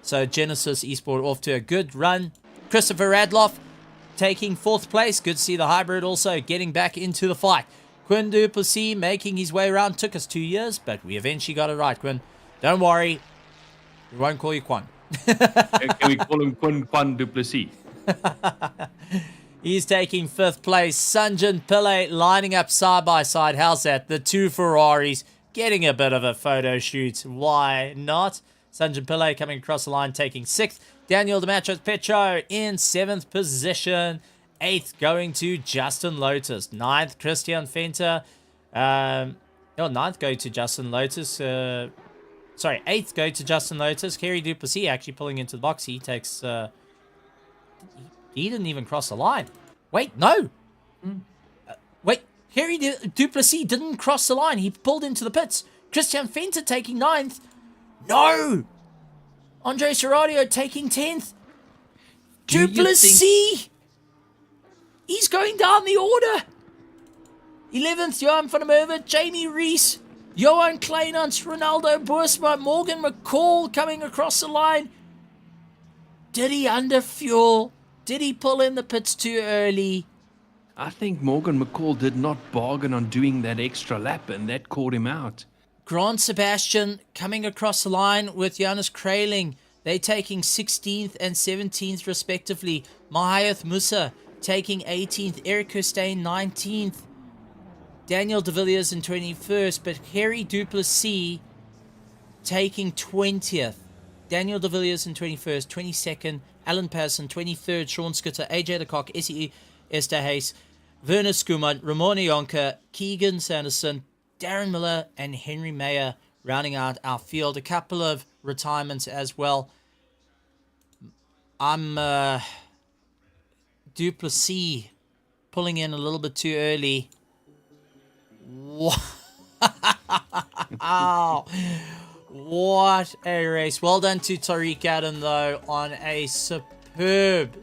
So Genesis Esport off to a good run. Christopher Radloff taking 4th place. Good to see the hybrid also getting back into the fight. Quinn Duplessis making his way around. Took us 2 years, but we eventually got it right, Quinn. Don't worry. We won't call you Quan. Can we call him Quan Duplessis? He's taking 5th place. Sanjan Pillay lining up side by side. How's that? The 2 Ferraris getting a bit of a photo shoot. Why not? Sanjan Pillay coming across the line taking 6th. Daniel DeMatros Petro in 7th position. 8th going to Justin Lotus. 9th Christian Fenter. 9th going to Justin Lotus. 8th go to Justin Lotus. Kerry Duplessis actually pulling into the box. He takes... he didn't even cross the line. Wait, no. Kerry Duplessis didn't cross the line. He pulled into the pits. Christian Fenter taking 9th. No. Andre Serradio taking 10th. Duplessis. He's going down the order. 11th, Johan van der Merwe, Jamie Rees, Johan Kleinans, Ronaldo Boersma, Morgan McCall coming across the line. Did he underfuel? Did he pull in the pits too early? I think Morgan McCall did not bargain on doing that extra lap, and that caught him out. Grant Sebastian coming across the line with Jonas Kraling. They're taking 16th and 17th respectively. Mahath Musa taking 18th. Eric Costain 19th. Daniel De Villiers in 21st, but Harry Duplessis taking 20th. Daniel De Villiers in 21st, 22nd. Alan Patterson 23rd. Sean Skutter, AJ Lecoq, SE Esterhuis, Werner Skuman, Ramon Yonka, Keegan Sanderson, Darren Miller, and Henry Mayer rounding out our field. A couple of retirements as well. Duplessis pulling in a little bit too early. Wow. What a race. Well done to Tariq Adam, though, on a superb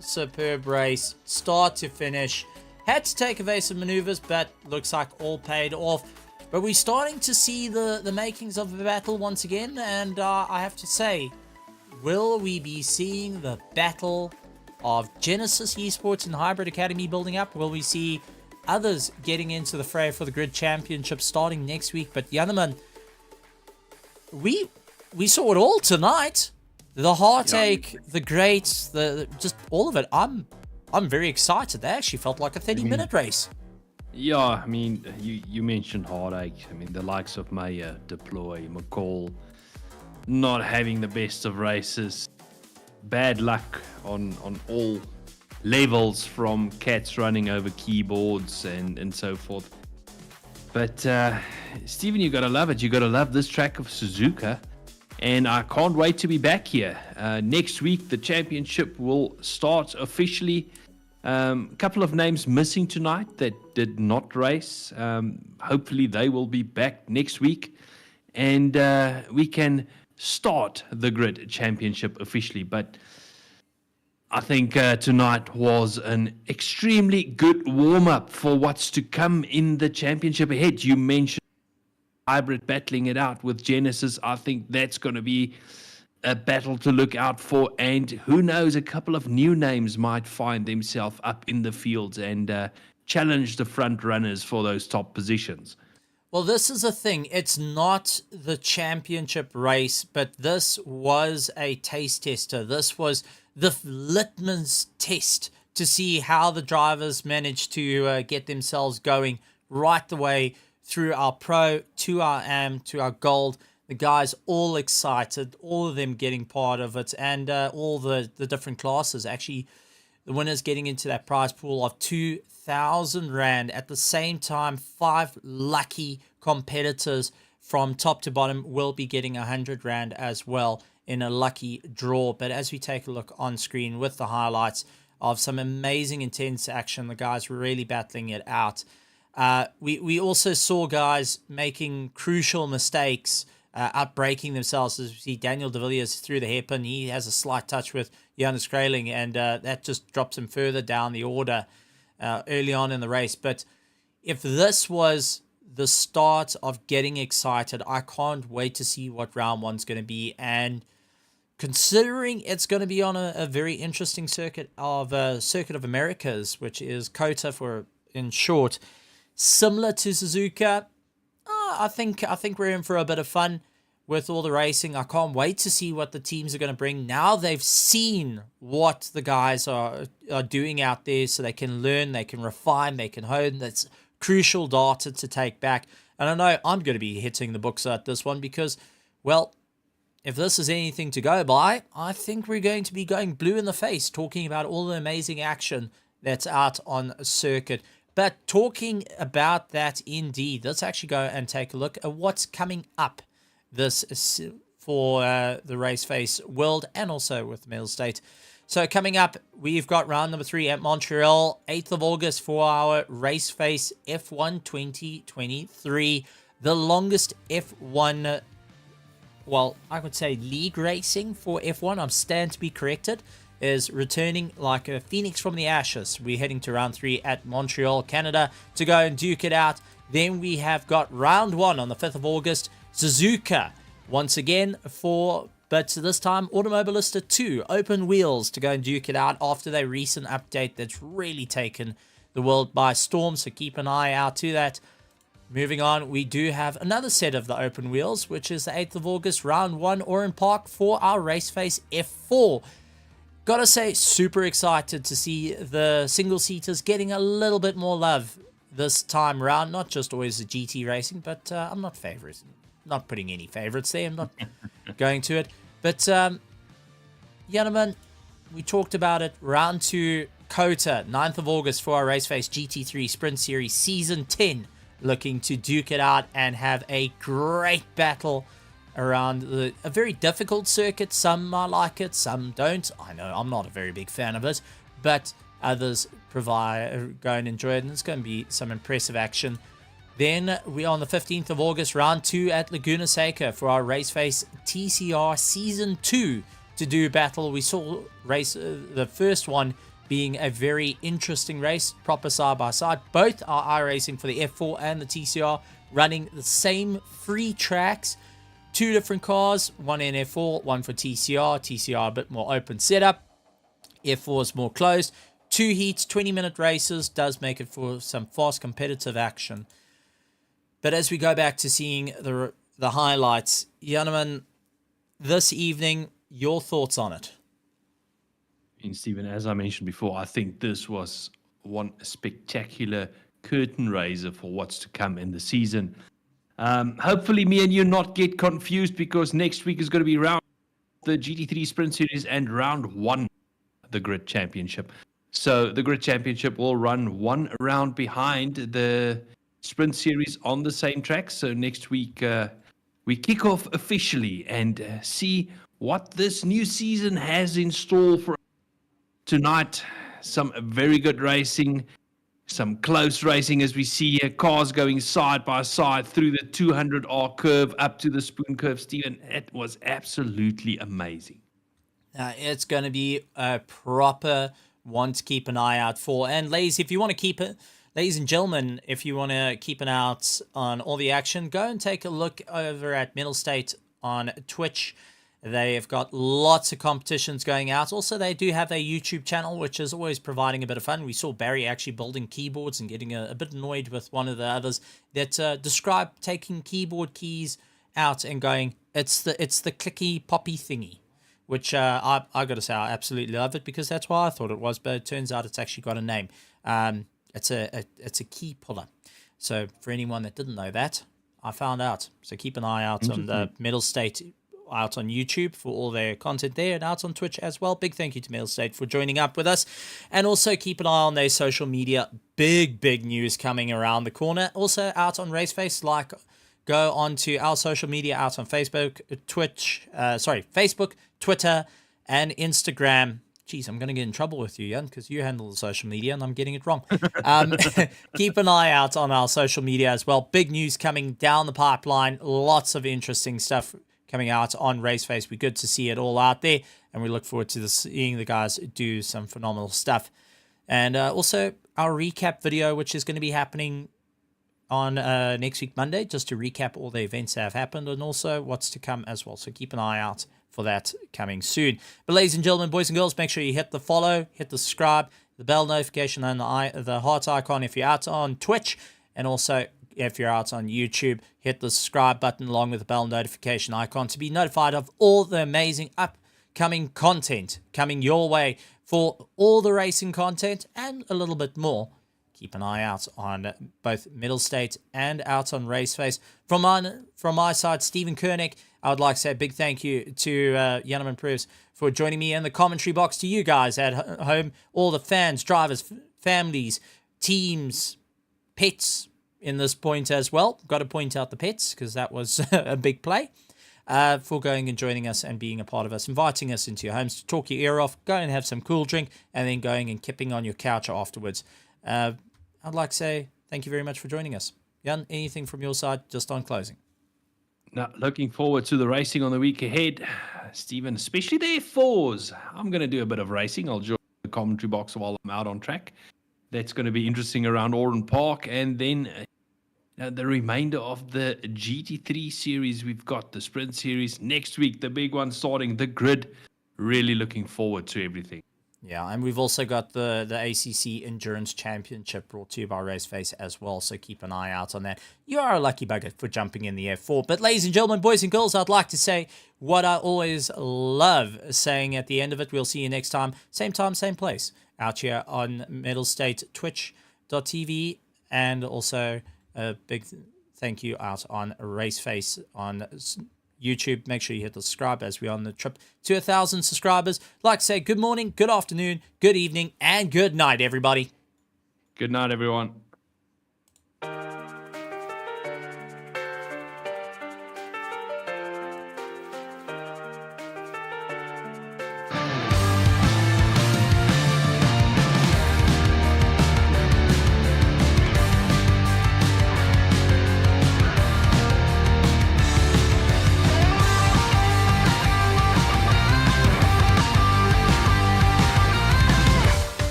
race. Start to finish. Had to take evasive maneuvers, but looks like all paid off. But we're starting to see the makings of a battle once again. And I have to say, will we be seeing the battle of Genesis Esports and Hybrid Academy building up? Will we see others getting into the fray for the Grid Championship starting next week? But Janneman, we saw it all tonight. The heartache, the greats, the just all of it. I'm very excited. That actually felt like a 30-minute race. Yeah, I mean, you mentioned heartache. I mean, the likes of Mayer, Deploy, McCall, not having the best of races. Bad luck on all levels, from cats running over keyboards and so forth. But Stephen, you gotta love it. You gotta love this track of Suzuka, and I can't wait to be back here. Next week the championship will start officially. A couple of names missing tonight that did not race. Hopefully they will be back next week, and we can start the Grid Championship officially. But I think tonight was an extremely good warm-up for what's to come in the championship ahead. You mentioned Hybrid battling it out with Genesis. I think that's going to be a battle to look out for. And who knows, a couple of new names might find themselves up in the fields and challenge the front runners for those top positions. Well, this is a thing. It's not the championship race, but this was a taste tester. This was the litmus test to see how the drivers managed to get themselves going right the way through our Pro, to our AM, to our Gold. The guys all excited, all of them getting part of it, and all the different classes. Actually, The winners getting into that prize pool of 2,000 Rand. At the same time, 5 lucky competitors from top to bottom will be getting 100 Rand as well in a lucky draw. But as we take a look on screen with the highlights of some amazing intense action, the guys were really battling it out. We also saw guys making crucial mistakes, outbreaking themselves. As we see Daniel de Villiers through the hairpin, he has a slight touch with Jonas Grayling, and that just drops him further down the order early on in the race. But if this was the start of getting excited, I can't wait to see what round one's going to be. And considering it's going to be on a very interesting circuit of Americas, which is COTA for in short, similar to Suzuka, I think we're in for a bit of fun with all the racing. I can't wait to see what the teams are going to bring. Now they've seen what the guys are doing out there, so they can learn, they can refine, they can hone. That's crucial data to take back. And I know I'm going to be hitting the books at this one because, well, if this is anything to go by, I think we're going to be going blue in the face talking about all the amazing action that's out on a circuit. But talking about that indeed, let's actually go and take a look at what's coming up this for the RaceFace World and also with Mettlestate. So coming up, we've got round number 3 at Montreal, 8th of August for our RaceFace F1 2023, the longest F1, well, I would say league racing for F1. I'm stand to be corrected. Is returning like a phoenix from the ashes. We're heading to round 3 at Montreal, Canada to go and duke it out. Then we have got round 1 on the 5th of August, Suzuka once again but this time Automobilista 2, open wheels to go and duke it out after their recent update that's really taken the world by storm. So keep an eye out to that. Moving on, we do have another set of the open wheels, which is the 8th of August, round 1, Oran Park for our RaceFace F4. Gotta say, super excited to see the single-seaters getting a little bit more love this time around. Not just always the GT racing, but I'm not putting any favorites there. I'm not going to it. But, gentlemen, we talked about it. Round 2, COTA, 9th of August for our RaceFace GT3 Sprint Series Season 10. Looking to duke it out and have a great battle around a very difficult circuit. Some like it, some don't. I know I'm not a very big fan of it, but others go and enjoy it, and it's going to be some impressive action. Then we are on the 15th of August, round 2 at Laguna Seca for our RaceFace TCR Season 2 to do battle. We saw the first one being a very interesting race, proper side by side. Both are iRacing for the F4 and the TCR, running the same free tracks. 2 different cars, one in F4, one for TCR. TCR a bit more open setup. F4 is more closed. 2 heats, 20-minute races, does make it for some fast competitive action. But as we go back to seeing the highlights, gentlemen, this evening, your thoughts on it? And Stephen, as I mentioned before, I think this was one spectacular curtain raiser for what's to come in the season. Hopefully me and you not get confused, because next week is going to be round the GT3 Sprint Series and round 1, the Grid Championship. So the Grid Championship will run 1 round behind the Sprint Series on the same track. So next week we kick off officially and see what this new season has in store for us. Tonight. Some very good racing, some close racing as we see cars going side by side through the 200R curve up to the spoon curve. Stephen, it was absolutely amazing. It's going to be a proper one to keep an eye out for. And ladies and gentlemen, if you want to keep an eye out on all the action, go and take a look over at Mettlestate on Twitch. They've got lots of competitions going out. Also, they do have their YouTube channel, which is always providing a bit of fun. We saw Barry actually building keyboards and getting a bit annoyed with one of the others that described taking keyboard keys out and going, it's the clicky poppy thingy, which I got to say, I absolutely love it, because that's why I thought it was, but it turns out it's actually got a name. It's a key puller. So for anyone that didn't know that, I found out. So keep an eye out on the Mettlestate out on YouTube for all their content there, and out on Twitch as well. Big thank you to Mettlestate for joining up with us. And also keep an eye on their social media. Big news coming around the corner. Also out on RaceFace, go on to our social media out on Facebook, Facebook, Twitter, and Instagram. Geez, I'm going to get in trouble with you, Jan, because you handle the social media and I'm getting it wrong. Keep an eye out on our social media as well. Big news coming down the pipeline. Lots of interesting stuff coming out on RaceFace. We're good to see it all out there, and we look forward to seeing the guys do some phenomenal stuff. And also our recap video, which is going to be happening on next week, Monday, just to recap all the events that have happened and also what's to come as well. So keep an eye out for that coming soon. But ladies and gentlemen, boys and girls, make sure you hit the follow, hit the subscribe, the bell notification, and the heart icon if you're out on Twitch. And also, if you're out on YouTube, hit the subscribe button along with the bell notification icon to be notified of all the amazing upcoming content coming your way for all the racing content and a little bit more. Keep an eye out on both Mettlestate and out on RaceFace. From my side, Stephen Koenig, I would like to say a big thank you to Janneman Proofs for joining me in the commentary box. To you guys at home, all the fans, drivers, families, teams, pets in this point as well. Got to point out the pets because that was a big play. For going and joining us and being a part of us, inviting us into your homes to talk your ear off, go and have some cool drink, and then going and kipping on your couch afterwards. I'd like to say thank you very much for joining us. Jan, anything from your side just on closing? Now, looking forward to the racing on the week ahead, Stephen, especially the F4s. I'm going to do a bit of racing. I'll join the commentary box while I'm out on track. That's going to be interesting around Oran Park. And then the remainder of the GT3 series, we've got the Sprint series. Next week, the big one starting, the grid. Really looking forward to everything. Yeah, and we've also got the ACC Endurance Championship brought to you by RaceFace as well, so keep an eye out on that. You are a lucky bugger for jumping in the F4. But ladies and gentlemen, boys and girls, I'd like to say what I always love saying at the end of it. We'll see you next time, same place, out here on Mettlestate Twitch.tv, and also a big thank you out on RaceFace on YouTube. Make sure you hit the subscribe as we're on the trip to 1,000 subscribers. Like to say good morning, good afternoon, good evening, and good night, everybody. Good night, everyone.